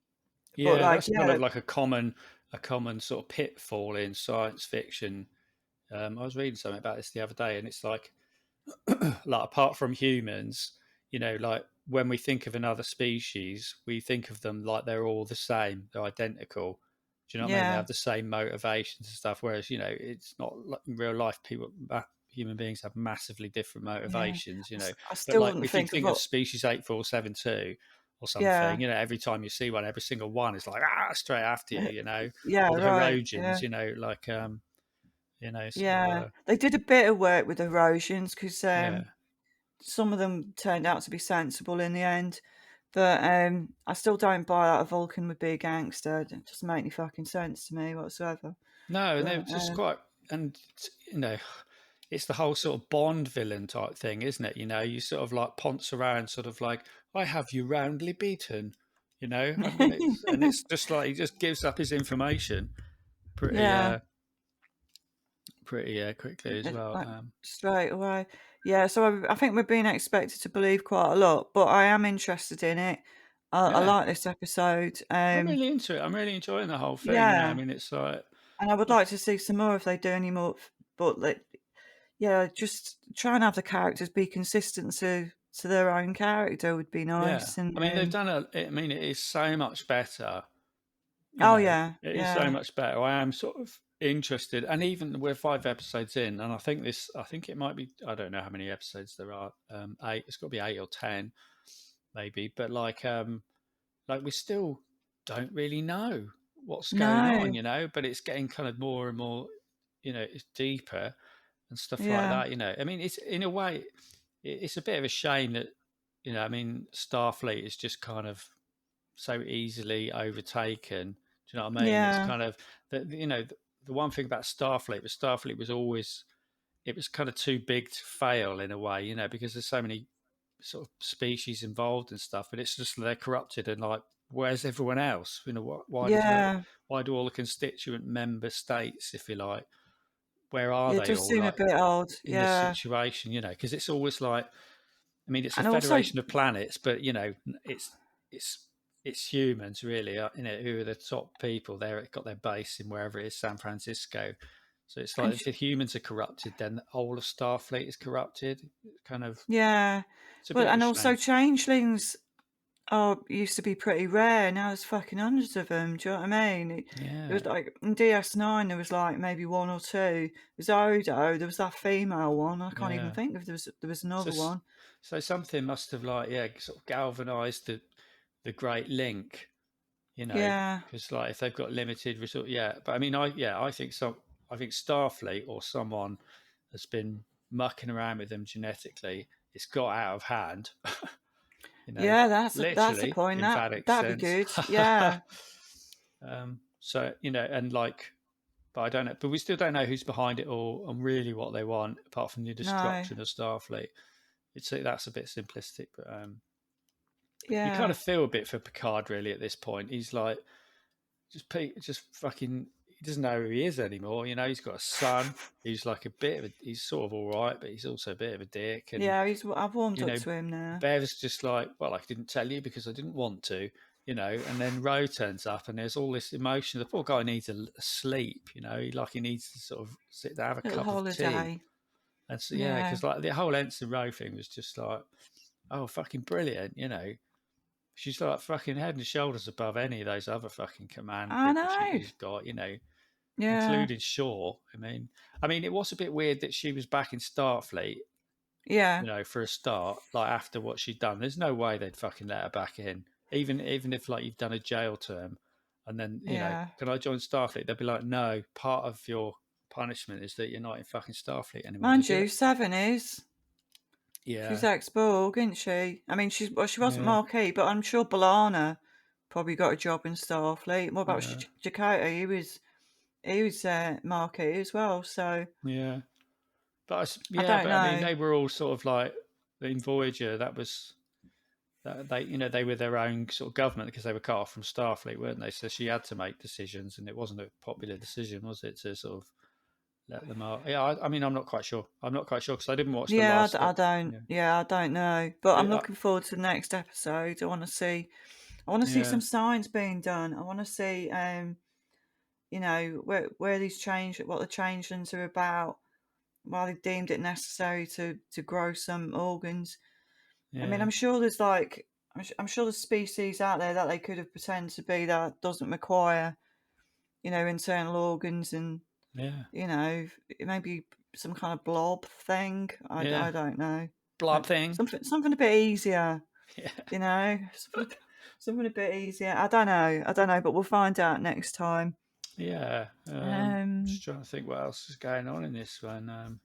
but Yeah, like that's kind yeah, of like a common. a common sort of pitfall in science fiction. I was reading something about this the other day, and it's like like apart from humans, like when we think of another species, we think of them like they're all the same, they're identical. Do you know what I mean? They Yeah, have the same motivations and stuff. Whereas, it's not like in real life. Human beings have massively different yeah. motivations. I But still like wouldn't if you think of think of what. species 8472 or Yeah, something, every time you see one, every single one is like straight after you. yeah, Or the right. Herodians. Yeah, like sort of yeah. They did a bit of work with erosions because yeah. some of them turned out to be sensible in the end. But I still don't buy that a Vulcan would be a gangster. It doesn't make any fucking sense to me whatsoever. No, and they're But just quite, and it's the whole sort of Bond villain type thing, isn't it? You sort of like ponce around, sort of like, I have you roundly beaten. And it's just like he just gives up his information pretty, yeah, pretty quickly as well. like straight away. Yeah, so I think we're being expected to believe quite a lot, but I am interested in it. I Yeah, like this episode. I'm really into it. I'm really enjoying the whole thing. I Yeah, mean, it's like, and I would like to see some more if they do any more. But like, yeah, just try and have the characters be consistent to their own character would be yeah. nice. And I mean, they've done I mean, it is so much better. oh yeah, It is so yeah, much better. I am sort of interested, and even we're 5 episodes in, and I think it might be, I don't know how many episodes there are. Eight. It's got to be 8 or 10, maybe. But like we still don't really know what's going on, no, But it's getting kind of more and more, it's deeper and stuff like yeah, that. I mean, it's in a way, it's a bit of a shame that, I mean, Starfleet is just kind of so easily overtaken. Do you know what I mean? It's yeah, kind of the one thing about Starfleet was always, it was kind of too big to fail in a way, because there's so many sort of species involved and stuff, and it's just they're corrupted and like, where's everyone else? yeah. Why do all the constituent member states, if you like, where are It they does all seem a like bit odd, in this yeah, situation? Because it's always like, I mean, it's a and also, federation of planets, but it's it's it's humans really, who are the top people. They've got their base in wherever it is, San Francisco. So it's like and if the humans are corrupted, then the whole of Starfleet is corrupted. It's kind of, yeah, it's a but bit of a and also shame. changelings used to be pretty rare. Now there's fucking hundreds of them. Do you know what I mean? It was Yeah. like in DS9 there was like maybe one or two. There's Odo. There was that female one. I can't even Yeah. think if there was So, another one. so something must have like, sort of galvanized the Great Link, Yeah, because like if they've got limited resort, yeah. But I mean, I think Starfleet or someone has been mucking around with them genetically. It's got out of hand, you know, yeah. That's a literally, point. emphatic That'd be sense. good. Yeah. So and like, but I don't know. But we still don't know who's behind it all and really what they want, apart from the No. destruction of Starfleet. That's a bit simplistic, but you kind Yeah. of feel a bit for Picard really at this point. He's like just fucking. He doesn't know who he is anymore. He's got a son. He's like he's sort of all right, but he's also a bit of a dick. And Yeah. I've warmed you up know, to him now. Bev's just like, well, I didn't tell you because I didn't want to. And then Ro turns up, and there's all this emotion. The poor guy needs a sleep. He needs to sort of sit down, have a Little cup of tea. holiday. And so, yeah, Yeah. because like the whole Ensign Ro thing was just like, oh, fucking brilliant. She's like fucking head and shoulders above any of those other fucking command I people know. she's got, Yeah. including Shaw. I mean, it was a bit weird that she was back in Starfleet, Yeah. for a start, like after what she'd done. There's no way they'd fucking let her back in, even if like you've done a jail term, and then Yeah. can I join Starfleet? They'd be like, no, part of your punishment is that you're not in fucking Starfleet anymore. Mind Did you? you, Seven is. She's Yeah, ex-Borg, isn't she? I mean, she wasn't yeah, Marquis, but I'm sure Balana probably got a job in Starfleet. What about yeah, Jakota? He was Marquis as well. So yeah. I Yeah, don't but I mean, know. they were all sort of like in Voyager. That was that they were their own sort of government because they were cut off from Starfleet, weren't they? So she had to make decisions, and it wasn't a popular decision, was it, to sort of let them out? Yeah, I mean, I'm not quite sure. I'm not quite sure because I didn't watch the Yeah, last. I don't. Yeah, Yeah, I don't know. But I'm it, looking forward to the next episode. I want to see. I want to see yeah, some signs being done. I want to see. where these what the changelings are about, why they deemed it necessary to grow some organs. I mean, Yeah. I'm sure there's like I'm sure there's species out there that they could have pretended to be that doesn't require, internal organs and, Yeah. maybe some kind of blob thing. Yeah. I don't know. Blob thing. Something a bit easier, Yeah. you know, something a bit easier. I don't know, but we'll find out next time. Yeah. Um, Just trying to think what else is going on in this one.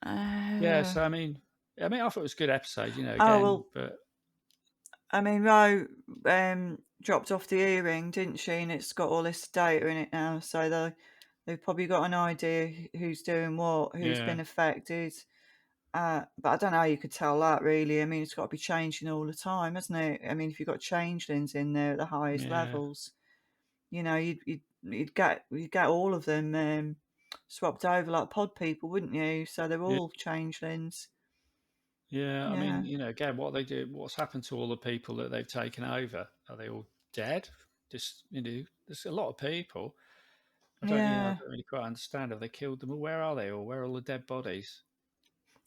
Yeah. uh, So I thought it was a good episode. oh Again, well, but I mean, Ro dropped off the earring, didn't she? And it's got all this data in it now, so they've probably got an idea who's doing what, who's yeah, been affected. But I don't know how you could tell that really. I mean, it's got to be changing all the time, hasn't it? I mean, if you've got changelings in there at the highest yeah, levels, you'd get all of them swapped over like pod people, wouldn't you? So they're yeah, all changelings. yeah. Yeah, Again, what they do, what's happened to all the people that they've taken over? Are they all dead? Just there's a lot of people. I yeah. don't really quite understand. Have they killed them all? Where are they all? Where are all the dead bodies?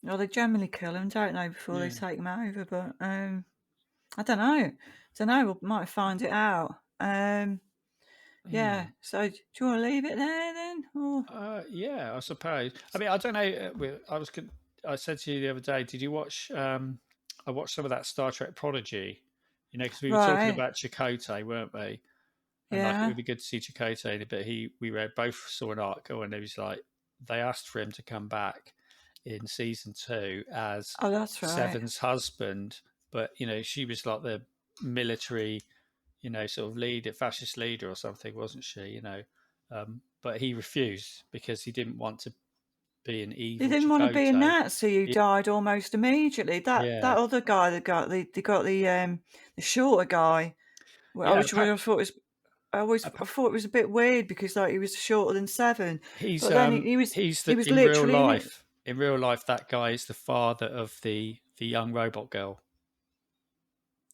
Well, they generally kill them, don't they, before they Yeah, take them over? But I don't know. Don't know. We might find it out. yeah. Yeah. So do you want to leave it there then? Or Yeah, I suppose. I don't know. I said to you the other day. Did you watch? I watched some of that Star Trek Prodigy. Because we were talking right? about Chakotay, weren't we? And like it Yeah. would be good to see Chakotay, but we read both saw an article, and it was like they asked for him to come back in season 2 as Oh, that's right. Seven's husband, but she was like the military, sort of leader, fascist leader or something, wasn't she? But he refused because he didn't want to be an They evil didn't want to be a Chakotay. Nazi who Yeah, died almost immediately. That yeah, other guy that got the shorter guy. Well, yeah. which I thought was I thought it was a bit weird because like he was shorter than Seven, He's but then he was he's he the was literally in it. in real life that guy is the father of the young robot girl.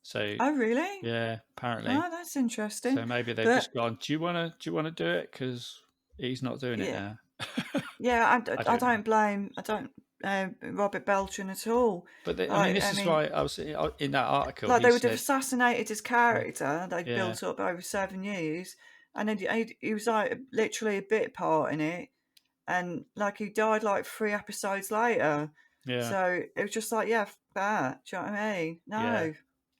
So Oh, really? yeah, apparently. Oh, that's interesting. So maybe they've But just gone. Do you want to do it? Because he's not doing it yeah, now. yeah, I I don't know. don't blame I don't Robert Beltran at all. But Like this I is mean, why I was in that article. like He they would have said, assassinated his character they'd yeah, built up over 7 years, and then he was like literally a bit part in it, and like he died like 3 episodes later. yeah, So it was just like, yeah, that. Do you know what I mean? yeah. No.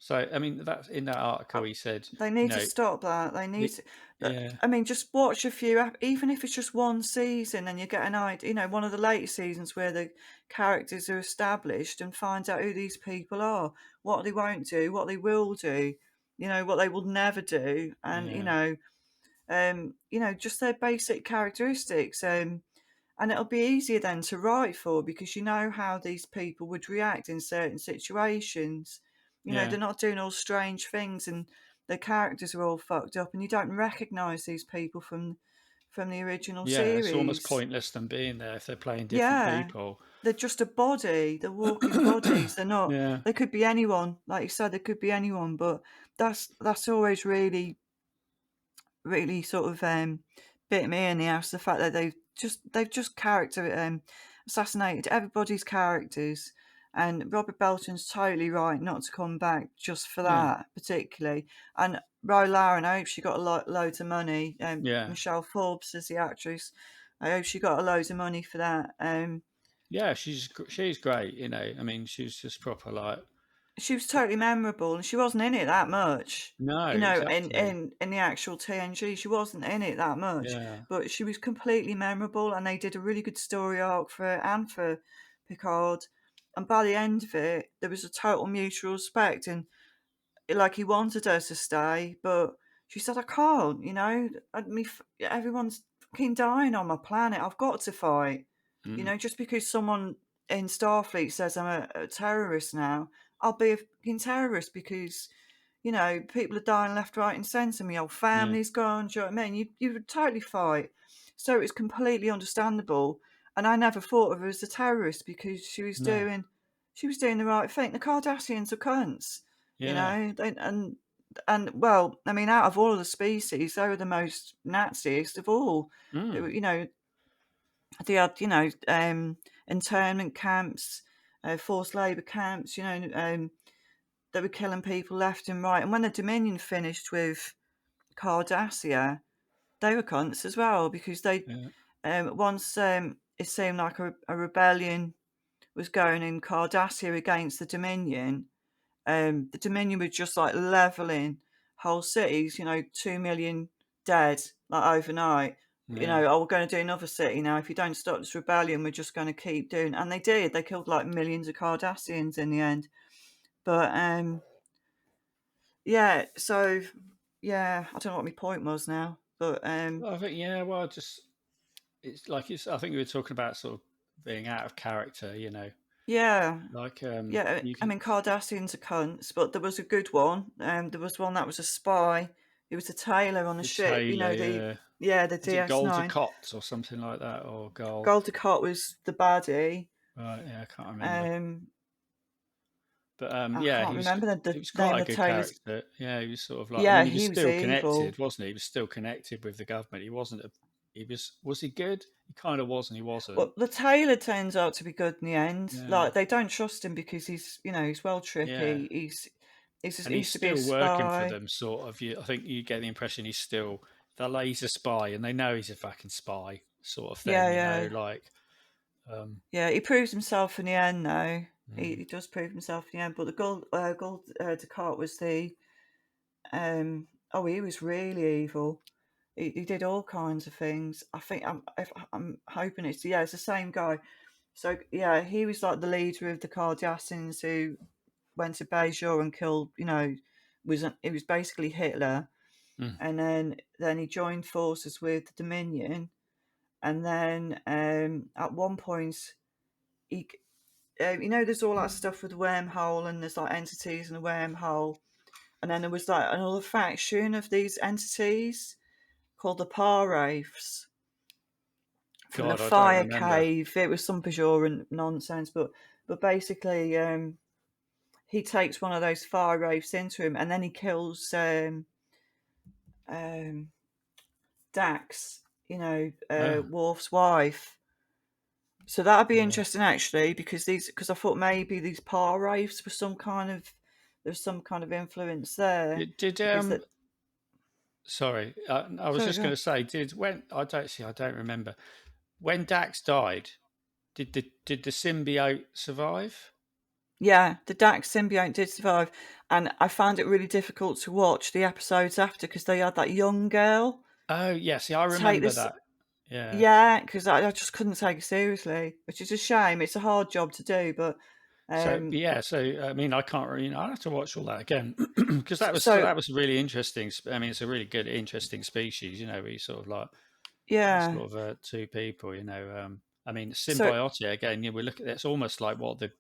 So that's in that Uh, article. He said, They need to stop that. They need the, to. yeah, I mean, just watch a few, even if it's just one season, and you get an idea. One of the later seasons where the characters are established, and find out who these people are, what they won't do, what they will do, what they will never do, and yeah, just their basic characteristics. And it'll be easier then to write for because you know how these people would react in certain situations. yeah, They're not doing all strange things and their characters are all fucked up and you don't recognise these people from the original yeah. It's almost series. pointless them being there if they're playing different Yeah. people. They're just a body. They're walking bodies. They're not. Yeah, They could be anyone, like you said. They could be anyone, but that's always really sort of bit me in the ass. The fact that they've just character assassinated everybody's characters, and Robert Belton's totally right not to come back just for yeah, that particularly. And Ro Laren, I hope she got loads of money. yeah, Michelle Forbes is the actress. I hope she got a loads of money for that. yeah. She's great. She was just proper like She was totally memorable, and she wasn't in it that much. no, In exactly. the actual TNG, she wasn't in it that much, Yeah, but she was completely memorable, and they did a really good story arc for her and for Picard. And by the end of it, there was a total mutual respect, and like he wanted her to stay, but she said, "I can't. Everyone's fucking dying on my planet. I've got to fight." mm, Just because someone in Starfleet says I'm a terrorist now, I'll be a fucking terrorist because, people are dying left, right, and centre. My whole yeah, family's gone. Do you know what I mean? You would totally fight. So it's completely understandable. And I never thought of her as a terrorist because no, she was doing the right thing. The Kardashians are cunts, yeah, and and well, I mean, out of all of the species, they were the most nastiest of all. They Mm, were, they had, internment camps, forced labour camps. They were killing people left and right. And when the Dominion finished with Cardassia, they were cunts as well because they yeah, once it seemed like a rebellion was going in Cardassia against the Dominion. The Dominion was just like leveling whole cities. 2 million dead like overnight. yeah. Oh, we're going to do another city now. If you don't stop this rebellion, we're just going to keep doing. And they did. They killed like millions of Cardassians in the end. But yeah. So yeah, I don't know what my point was now. But Well, I think yeah. Well, just it's like it's. I think we were talking about sort of being out of character. yeah. Like Yeah, you I could mean, Cardassians are cunts, but there was a good one. There was one that was a spy. He was a tailor on a the ship. Taylor, yeah. The Was it DS9. Gold or something like that, or Gold? Goldacott was the baddie. Right, yeah, I can't remember. Um, But I yeah, can't remember he the was name quite a of the good tailor's. character. Yeah, he was sort of like. I Yeah, mean, he was he was still evil. connected, wasn't he? He was still connected with the government. He wasn't a. He was. Was he good? He kind of was, and he wasn't. Well, the tailor turns out to be good in the end. Yeah, Like they don't trust him because he's well yeah. tricky. He And he's used to be a still working for spy. them, sort of. I think you get the impression he's still. They're like he's a spy, and they know he's a fucking spy, sort of Yeah, thing. yeah. Like. Um, Yeah, he proves himself in the end, though. He mm, does prove himself in the end. But the gold Descartes was the oh, he was really evil. He did all kinds of things. I think I'm hoping it's the same guy. So yeah, he was like the leader of the Cardassians who went to Beijing and killed. It was basically Hitler, mm. and then he joined forces with the Dominion, and then at one point he there's all that stuff with the wormhole, and there's like entities in the wormhole, and then there was like another faction of these entities called the Parwraiths from the God, I don't Fire remember. Cave. It was some Bajoran nonsense, but basically, he takes one of those Fire Wraiths into him, and then he kills um, Dax, Oh, Worf's wife. So that'd be yeah. interesting actually, because I thought maybe these Parwraiths were there's some kind of influence there Did because that. Sorry, I was Sorry, just go going on. to say, did when I don't remember when Dax died. Did the symbiote survive? Yeah, the Dax symbiote did survive, and I found it really difficult to watch the episodes after because they had that young girl Oh, yeah. See, I take remember this. that. Yeah. Yeah, because I just couldn't take it seriously, which is a shame. It's a hard job to do, but So um, yeah. So I mean, I can't really. I have to watch all that again because so that was really interesting. I mean, it's a really good, interesting species. Where you sort of like it's yeah, sort of two people. I mean, so symbiotic again. We look at it's almost like what the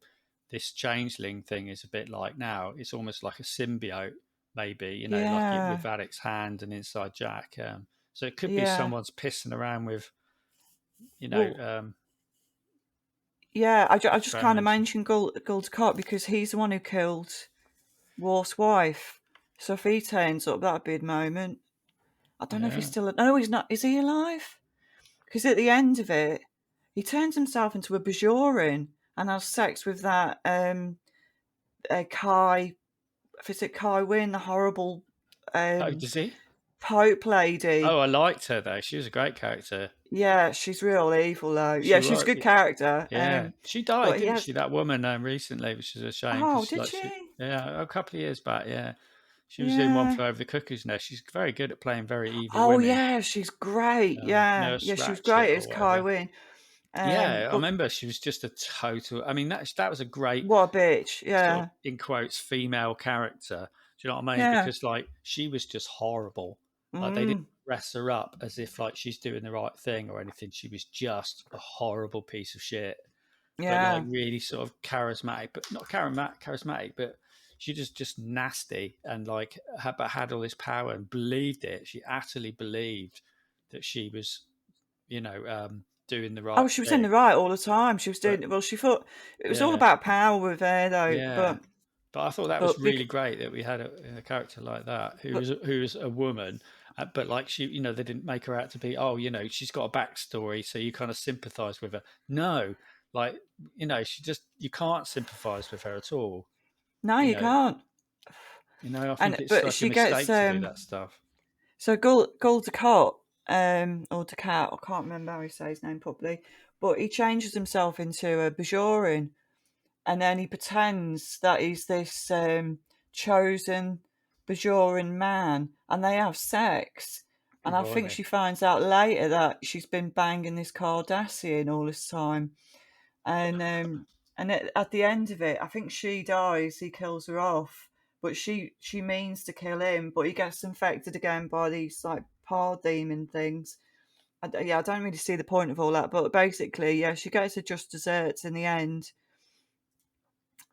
this changeling thing is a bit like now. It's almost like a symbiote, maybe. Like it with yeah, Alec's hand and inside Jack. So it could be yeah. someone's pissing around with Well, yeah. I just kind of experimenting. mentioned Cott because he's the one who killed Worf's wife. So if he turns up, that'd be a moment. I don't know if he's Yeah. still. No, he's not. Is he alive? Because at the end of it, he turns himself into a Bajoran and has sex with that Kai. Is it Kai Wynn, the horrible Oh, um, does he? Pope lady? Oh, I liked her though. She was a great character. Yeah, she's real evil though. She Yeah, she's a was. good character. Yeah, she died, But he didn't has. she? That woman recently, which is a shame Oh, because did she? yeah, a couple of years back, yeah, she was in One Yeah. Flew Over the Cuckoo's Nest. She's very good at playing very evil Oh, women. yeah, she's great. Yeah, Nurse yeah, she was Ratchet great or as Kai whatever. Wynn. Yeah, I But remember she was just a total. I mean, that was a great what a bitch. sort of Yeah, in quotes female character. Do you know what I mean? yeah. Because like she was just horrible. Like they didn't Mm, dress her up as if like she's doing the right thing or anything. She was just a horrible piece of shit. But like yeah. really sort of charismatic, but not charismatic, but she just nasty and like had all this power and believed it. She utterly believed that she was, doing the Oh, right she was in thing. the right all the time. She was But doing well. She thought it was all yeah, about power with her, though. yeah, But But I thought that was But really great that we had a character like that but who was a woman, but like she, they didn't make her out to be, oh, she's got a backstory, so you kind of sympathise with her. No, like she just you can't sympathise with her at all. no, You you know, can't. I think And it's but like a she gets mistake to do that stuff. so Gul Dukat, or Dukat, I can't remember how he says his name properly, but he changes himself into a Bajoran, and then he pretends that he's this chosen Bajoran man, and they have sex. And I think Blimey. she finds out later that she's been banging this Cardassian all this time, and at the end of it, I think she dies. He kills her off, but she means to kill him, but he gets infected again by these like demon things. Yeah, I don't really see the point of all that, but basically, yeah, she gets her just desserts in the end.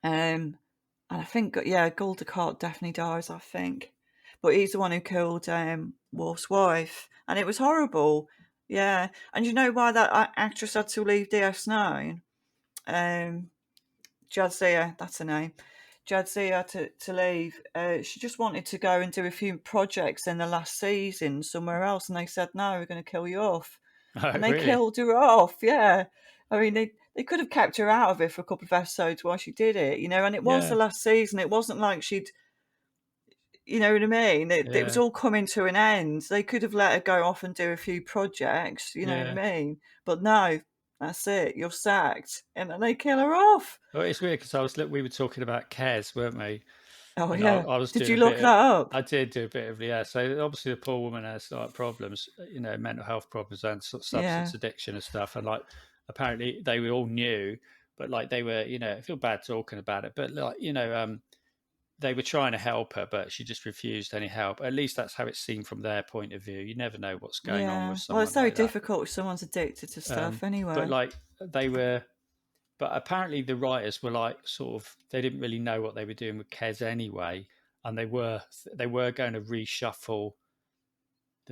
And I think, yeah, Gul Dukat definitely dies, I think. But he's the one who killed Worf's wife. And it was horrible. Yeah. And you know why that actress had to leave DS9? Um, Jadzia, that's her name. Jadzia to leave. She just wanted to go and do a few projects in the last season somewhere else. And they said, no, we're going to kill you off. Oh, And they really? killed her off, yeah. I mean, they could have kept her out of it for a couple of episodes while she did it, and it was the Yeah, last season. It wasn't like she'd, you know what I mean? It was yeah, all coming to an end. They could have let her go off and do a few projects, you know what I yeah. mean? But no, that's it. You're sacked. And then they kill her off. Well, it's weird because we were talking about Kes, weren't we? Oh, And I, yeah. I was Did doing you a look bit that up? I did do a bit of, yeah. So obviously the poor woman has like problems, mental health problems and Yeah. substance addiction and stuff. And like apparently they were all new, but like they were, I feel bad talking about it, but like, they were trying to help her, but she just refused any help. At least that's how it seemed from their point of view. You never know what's going on with Yeah. Well, it's someone so like that. difficult if someone's addicted to stuff But anyway. like they were, but apparently the writers were like sort of they didn't really know what they were doing with Kez anyway, and they were going to reshuffle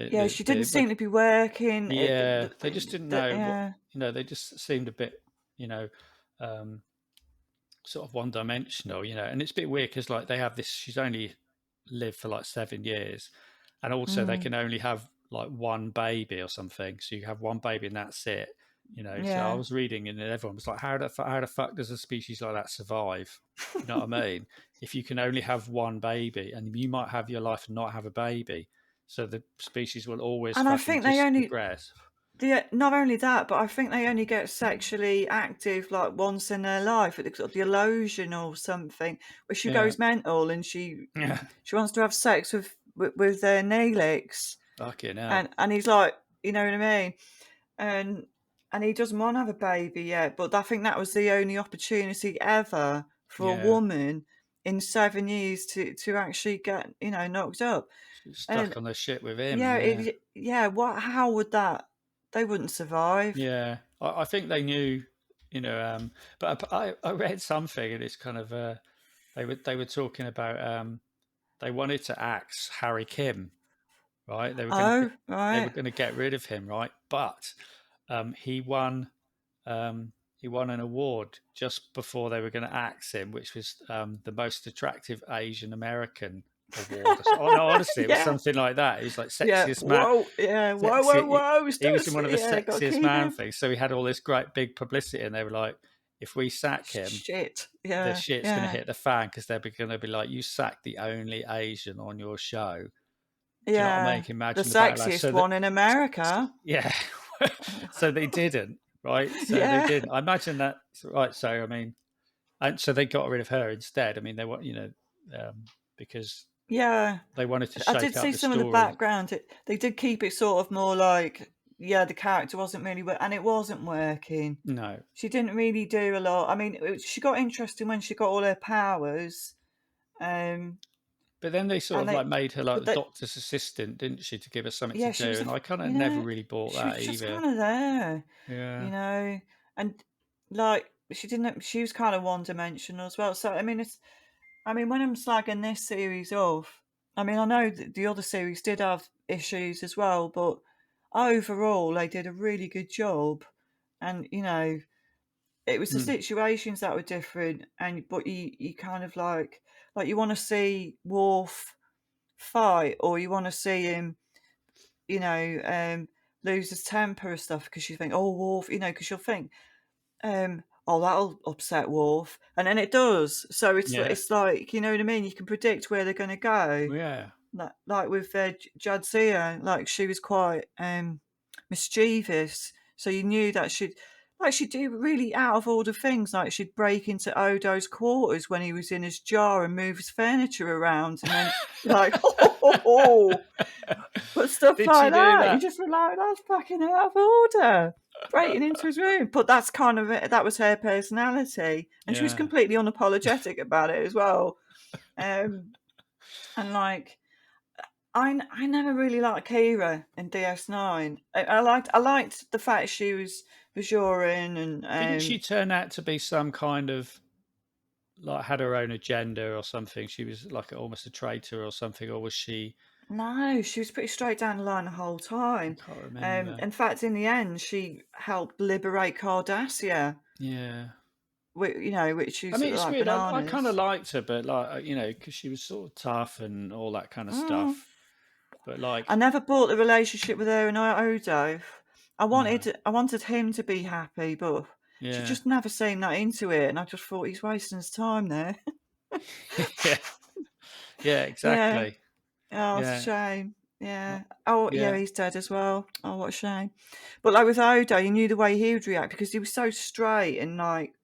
Yeah, she didn't seem to be working. yeah, they just didn't know what Yeah. they just seemed a bit you know um sort of one dimensional, and it's a bit weird because like they have this she's only lived for like 7 years, and also they Mm, can only have like one baby or something, so you have one baby and that's it. So I yeah. was reading and everyone was like, how the fuck does a species like that survive? You know what I mean? If you can only have one baby and you might have your life and not have a baby, so the species will always And I fucking think they just only progress. not only that, but I think they only get sexually active like once in their life at the illusion or something, where she Yeah. goes mental and she Yeah. she wants to have sex with their Neelix, Fucking hell. and he's like, you know what I mean, and he doesn't want to have a baby yet, but I think that was the only opportunity ever for a Yeah. woman in 7 years to actually get knocked up. She's And stuck on the shit with him. yeah, Yeah. what? How would that? They wouldn't survive. Yeah, I think they knew, but I read something and it's kind of they were talking about they wanted to axe Harry Kim, right? Oh, They were right. gonna get rid of him, right? But he won he won an award just before they were going to axe him, which was the most attractive Asian American award. Oh no, honestly, it was Yeah, something like that. It was like yeah. sexiest man. Whoa, yeah. Whoa, whoa, Sexy. whoa. He was in one of the Yeah, got to sexiest keep man him. things, so he had all this great big publicity, and they were like, if we sack him, Shit. the Yeah, shit's going to yeah, hit the fan because they're going to be like, you sacked the only Asian on your show. Do you know what I mean? yeah. Can you The imagine the backlash? sexiest So that, one in America. yeah. So they didn't, right? So they Yeah, didn't. I imagine that, right? So I mean, and so they got rid of her instead. I mean, they want, because yeah. they wanted to I did shake up see the some of the story. background. They did keep it sort of more like, yeah, the character wasn't really, and it wasn't working. No, She didn't really do a lot. I mean, she got interesting when she got all her powers. Um, but then they sort and of like made her like but the doctor's assistant, didn't she, to give her something to yeah, do? And I kind of you never know, really bought she was that just either. kind of there, Yeah, and like she didn't, she was kind of one dimensional as well. So I mean, when I'm slagging this series off, I mean, I know that the other series did have issues as well, but overall, they did a really good job, and it was the Mm. situations that were different, but you kind of like you want to see Worf fight, or you want to see him, you know, lose his temper and stuff, because you think, oh, Worf, you know, because you'll think, oh, that'll upset Worf, and then it does. So Yeah. it's like, you know what I mean. You can predict where they're going to go. Yeah. Like with Jadzia, like she was quite mischievous, so you knew that she'd do really out of order things, like she'd break into Odo's quarters when he was in his jar and move his furniture around, and then like but stuff Did she like do that, you that? just were like, that's fucking out of order, breaking into his room. But that's kind of it. That was her personality, and she was Yeah. completely unapologetic about it as well. Um, and like, I never really liked Kira in DS9. I liked the fact she was Bajoran, and Didn't she turn out to be some kind of like had her own agenda or something? She was like almost a traitor or something, or was she? no, she was pretty straight down the line the whole I time. can't remember. In fact, in the end, she helped liberate Cardassia, Yeah. which I is mean, it's like weird. I kind of bananas. liked her, but like because she was sort of tough and all that kind of Mm. stuff. But like, I never bought the relationship with her and Odo. no, I wanted him to be happy, but she yeah, just never seemed that into it, and I just thought he's wasting his time there. yeah, yeah, Yeah. exactly. Oh, it's a Yeah, shame. uh, Yeah. Oh, yeah, yeah, he's dead as well. Oh, what a shame. But like with Odo, you knew the way he would react, because he was so straight and like,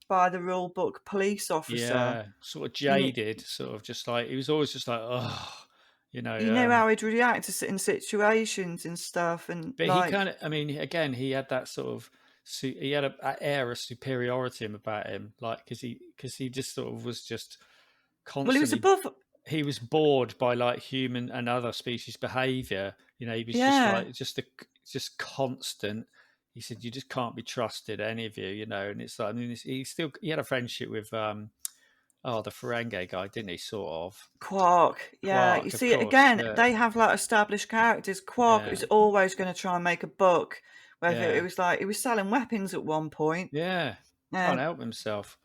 by the rule book police officer. yeah. Sort of You knew, jaded, sort of just like he was always just like, oh, you you knew know. how he'd react in situations and stuff, and But he kind like, of, I mean, again, he had that sort of, he had a air of superiority about him, like because he just sort of was just well, he was constantly. above. He was bored by like human and other species behavior. He was just Yeah, like just constant. He said you just can't be trusted, any of you, and it's like, I mean, he had a friendship with the Ferengi guy, didn't he? Sort of Quark. Yeah, you Quark, of see, course. again, Yeah, they have like established characters. Quark is yeah, always going to try and make a buck. Whether it yeah, was like he was selling weapons at one point. yeah. Can't help himself.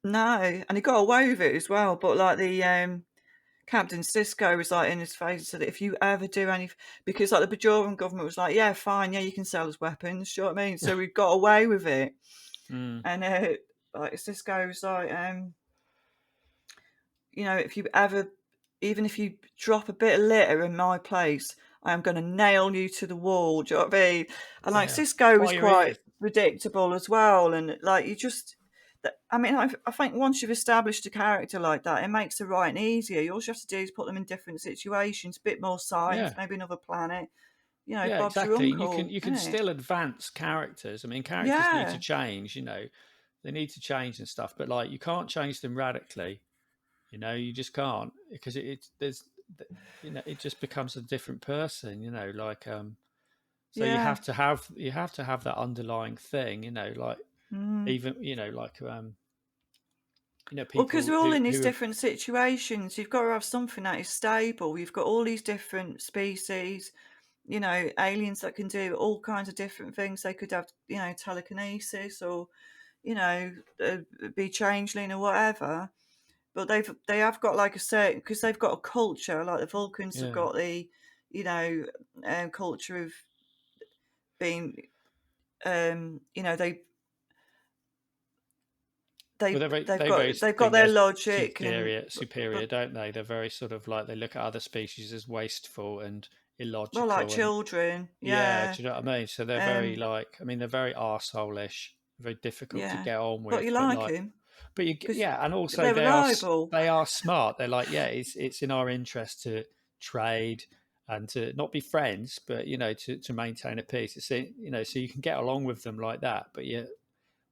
No, and he got away with it as well. But like the Captain Cisco was like in his face and said, if you ever do anything, because like the Bajoran government was like, yeah, fine, yeah, you can sell us weapons. You know what I mean? So we got away with it. Mm, And like Cisco was like, if you ever, even if you drop a bit of litter in my place, I am going to nail you to the wall. Do you know what I mean? And like yeah. Cisco was By your quite ears. predictable as well. And like you just, I mean, I think once you've established a character like that, it makes the writing easier. All you have to do is put them in different situations, a bit more science, Yeah. maybe another planet. Yeah, Bob's your exactly. And you can uncle, you can isn't it? still advance characters. I mean, characters need to Yeah, change. They need to change and stuff. But like, you can't change them radically. You just can't because it there's it just becomes a different person. Like so yeah. you have to have that underlying thing. Like Mm. even like Well, because people we're all in these who have different situations, you've got to have something that is stable. You've got all these different species, aliens that can do all kinds of different things. They could have, telekinesis, or, you know, uh, be changeling or whatever. But they have got like a certain, because they've got a culture. Like the Vulcans have yeah. got the, you know, culture of being, they Well, they they very they've got think their they're logic, and superior, but don't they? They're very sort of like they look at other species as wasteful and well, like illogical, and children, yeah, yeah, do you know what I mean? So they're very um, like, I mean, they're very arsehole-ish, very difficult to yeah. get on But you with. But like like, him because yeah, and also they're reliable. they are smart. They're like, yeah, it's in our interest to trade and to not be friends, but to maintain a peace. So you can get along with them like that. But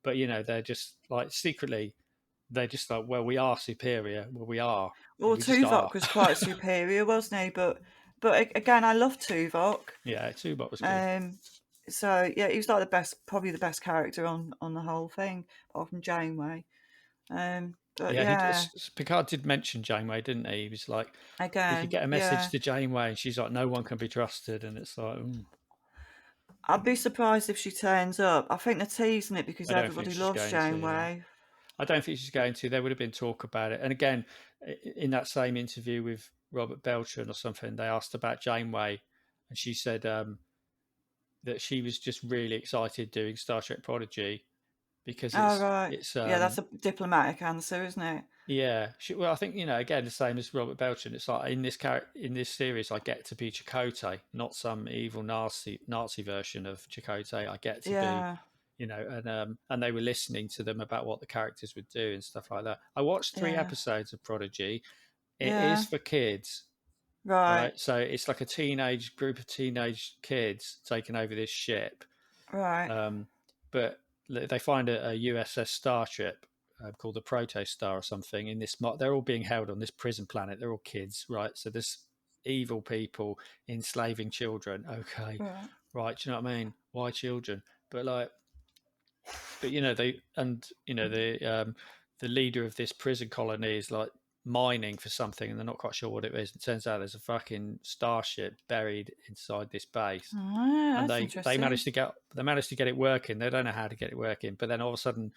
they're just like secretly they're just like, well, we are superior. Well, we are. Well, We just are. Tuvok was quite superior, wasn't he? But again, I love Tuvok. Yeah, Tubot was good. Um, so yeah, he was like probably the best character on the whole thing, apart from Janeway. But Yeah, yeah, Picard did mention Janeway, didn't he? He was like, he could again, get a message yeah. to Janeway, and she's like, no one can be trusted, and it's like, I'd be surprised if she turns up. I think they're teasing it because I don't think everybody she's loves going to. Yeah. Janeway. I don't think she's going to. There would have been talk about it. And again, in that same interview with Robert Beltran or something, they asked about Janeway, and she said that she was just really excited doing Star Trek Prodigy because Oh, it's right. it's Yeah, that's a diplomatic answer, isn't it? yeah. Well, I think again the same as Robert Beltran. It's like in this series, I get to be Chakotay, not some evil Nazi version of Chakotay. I get to be Yeah, and they were listening to them about what the characters would do and stuff like that. I watched three yeah, episodes of Prodigy. It is yeah. for kids, Right, right? So it's like a teenage group of teenage kids taking over this ship, right. um, but they find a USS Starship called the Protostar or something. In this, they're all being held on this prison planet. They're all kids, right? So there's evil people enslaving children. Okay, Right. right? Do you know what I mean? Why children? But like, but the leader of this prison colony is like mining for something, and they're not quite sure what it is. It turns out there's a fucking starship buried inside this base, Oh, and that's they interesting. managed to get it working. They don't know how to get it working, but then all of a sudden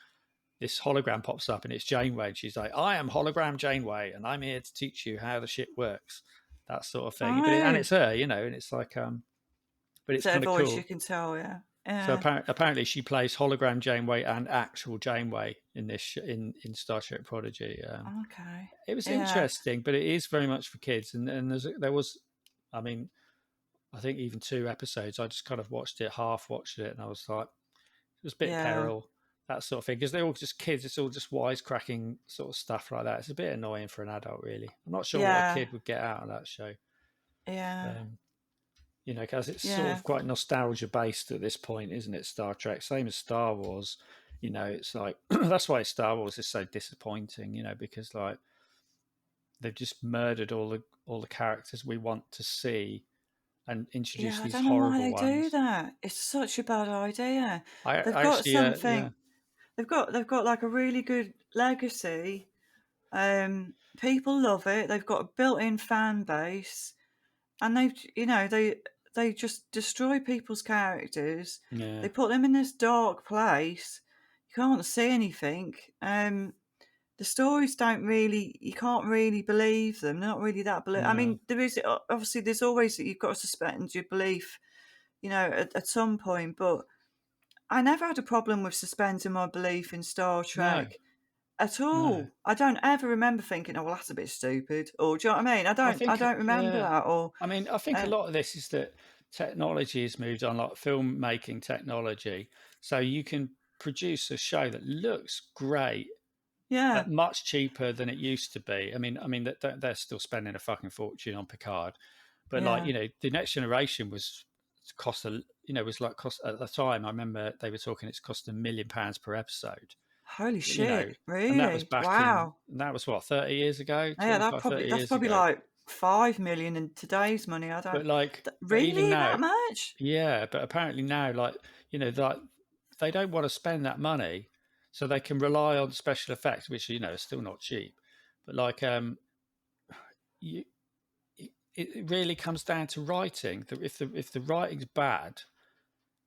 this hologram pops up, and it's Janeway, and she's like, "I am hologram Janeway, and I'm here to teach you how the shit works." That sort of thing. And Oh, it's her, and it's like, but it's it's her kind of voice, you cool. can tell, yeah. So Yeah, apparently she plays hologram Janeway and actual Janeway in this in Star Trek Prodigy. okay. It was Yeah, interesting, but it is very much for kids. And there was, I mean, I think even two episodes. I just kind of watched it, half watched it, and I was like, it was a bit yeah, peril, that sort of thing, because they're all just kids. It's all just wisecracking sort of stuff like that. It's a bit annoying for an adult, really. I'm not sure what a yeah, kid would get out of that show. yeah, Um, because it's sort yeah. of quite nostalgia based at this point, isn't it? Star Trek, same as Star Wars. It's like that's why Star Wars is so disappointing. Because like they've just murdered all the characters we want to see and Yeah, introduced I these don't know why horrible they do ones. that. It's such a bad idea. They've I got actually, yeah, something. They've got like a really good legacy. People love it. They've got a built-in fan base, and they just destroy people's characters. yeah, They put them in this dark place. You can't see anything. The stories don't really. You can't really believe them. They're not really that. I no, mean, there is obviously there's always that you've got to suspend your belief. At some point, but I never had a problem with suspending my belief in Star no, Trek at no. all. I don't ever remember thinking, "Oh, well, that's a bit stupid," or do you know what I mean? I don't remember Yeah. that. Or I mean, I think a uh, lot of this is that technology has moved on, like filmmaking technology. So you can produce a show that looks great yeah, much cheaper than it used to be. I mean that they're still spending a fucking fortune on Picard, but like yeah. the next generation was cost a was like cost at the time. I remember they were talking it's cost £1 million per episode. Holy You know, shit! and that was Really? back in Wow. that was what 30 years ago, Yeah, 25, 30 that's years probably ago. like 5 million in today's money. I don't. But like, but even Really now, that much? yeah. But apparently now, like like they don't want to spend that money, so they can rely on special effects, which are still not cheap. But like, you, it really comes down to writing. If the writing's bad,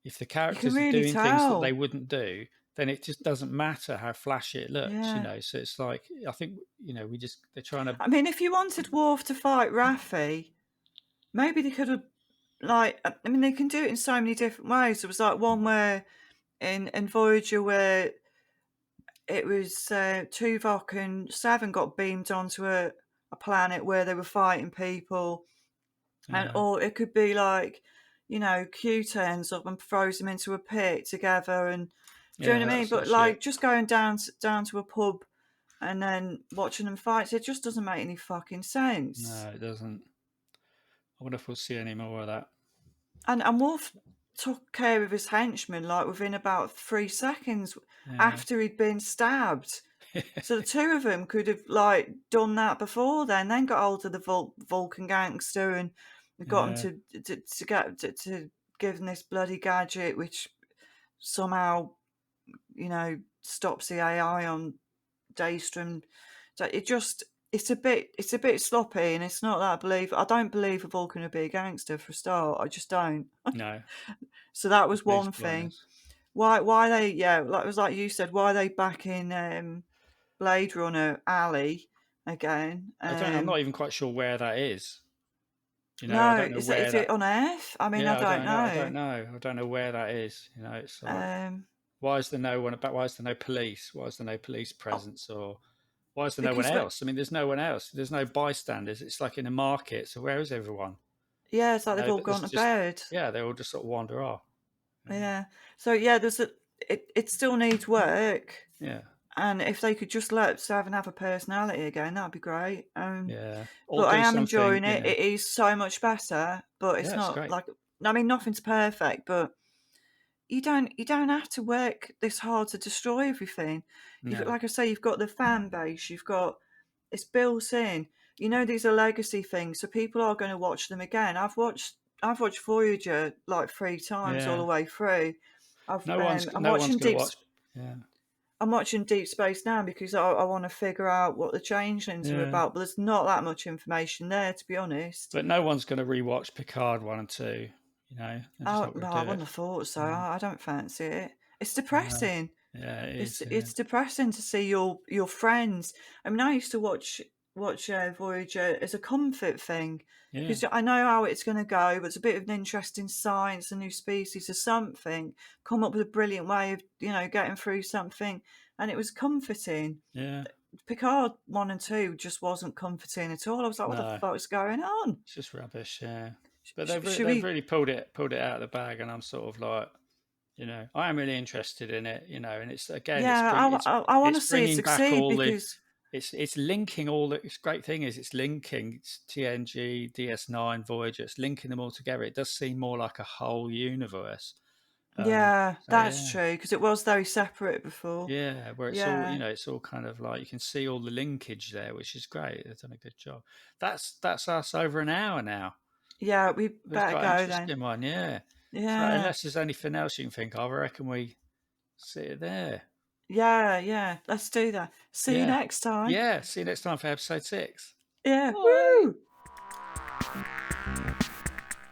if the You can characters are really doing things that they tell. wouldn't do, then it just doesn't matter how flashy it looks. Yeah. So it's like I think they're trying to. I mean, if you wanted Worf to fight Raffi, maybe they could have like. I mean, they can do it in so many different ways. There was like one where in Voyager where it was Tuvok and Seven got beamed onto a planet where they were fighting people, and Yeah, or it could be like, Q turns up and throws them into a pit together, and do you know yeah, what I that mean? sort But of shit. like just going down to a pub and then watching them fight, it just doesn't make any fucking sense. No, it doesn't. I wonder if we'll see any more of that. And Wolf took care of his henchman like within about 3 seconds Yeah, after he'd been stabbed. So the two of them could have like done that before then got hold of the Vulcan gangster and got him yeah, to give him this bloody gadget, which somehow stops the AI on Daystrom. So it just it's a bit sloppy, and it's not that I don't believe a Vulcan would be a gangster for a start. I just don't. No, So that the was police one thing. blindness. Why they like it was like you said, why are they back in Blade Runner alley again? I don't. I'm not even quite sure where that is. I No, don't know where is it that. on Earth? I mean, I Yeah, I don't don't know. I know. don't know. I don't know where that is. It's like, Um, why is there no one about? Why is there no police? Why is there no police oh, presence? Or why is there no one because else? I mean, there's no one else. There's no bystanders. It's like in a market. So where is everyone? yeah, it's like they've all There's gone to just, bed. yeah, they all just sort of wander off. Yeah. So yeah, it still needs work, Yeah, and if they could just let Seven have a personality again, that'd be great. yeah. Or But I do am something. enjoying it. It is so much better, but it's Yeah, it's not great. like I mean, nothing's perfect, but you don't have to work this hard to destroy everything. You've No. like I say, you've got the fan base, you've got it's built in. You know these are legacy things, so people are going to watch them again. I've watched Voyager like 3 times all the Yeah. way through. No one's going to watch. Yeah. I'm watching Deep Space Nine because I want to figure out what the changelings are Yeah. about, but there's not that much information there, to be honest. But no one's going to rewatch Picard 1 and 2. They're just Oh, not going well, to I do it. wouldn't have thought so. Yeah. I don't fancy it. It's No. depressing. Yeah, it is. Yeah. It's depressing to see your friends. I mean, I used to watch Voyager as a comfort thing Yeah. because I know how it's going to go, but it's a bit of an interesting science, a new species or something. Come up with a brilliant way of getting through something, and it was comforting. Yeah. Picard 1 and 2 just wasn't comforting at all. I was like, what the No. fuck is going on? It's just rubbish. Yeah. But Should they've we? really pulled it out of the bag, and I'm sort of like, I am really interested in it. And it's again, Yeah, I want to it's see it bringing back succeed all the because it's linking all the. It's great thing is it's linking TNG, DS9, Voyager. It's linking them all together. It does seem more like a whole universe. yeah, So that's yeah, true because it was very separate before. yeah, where it's all Yeah, it's all kind of like you can see all the linkage there, which is great. They've done a good job. That's us over an hour now. yeah, we It was better quite an go then. interesting one, yeah. So Yeah, unless there's anything else you can think of, I reckon we see it there. yeah, yeah. Let's do that. See you Yeah. next time. Yeah. See you next time for episode 6. Yeah, Bye. woo!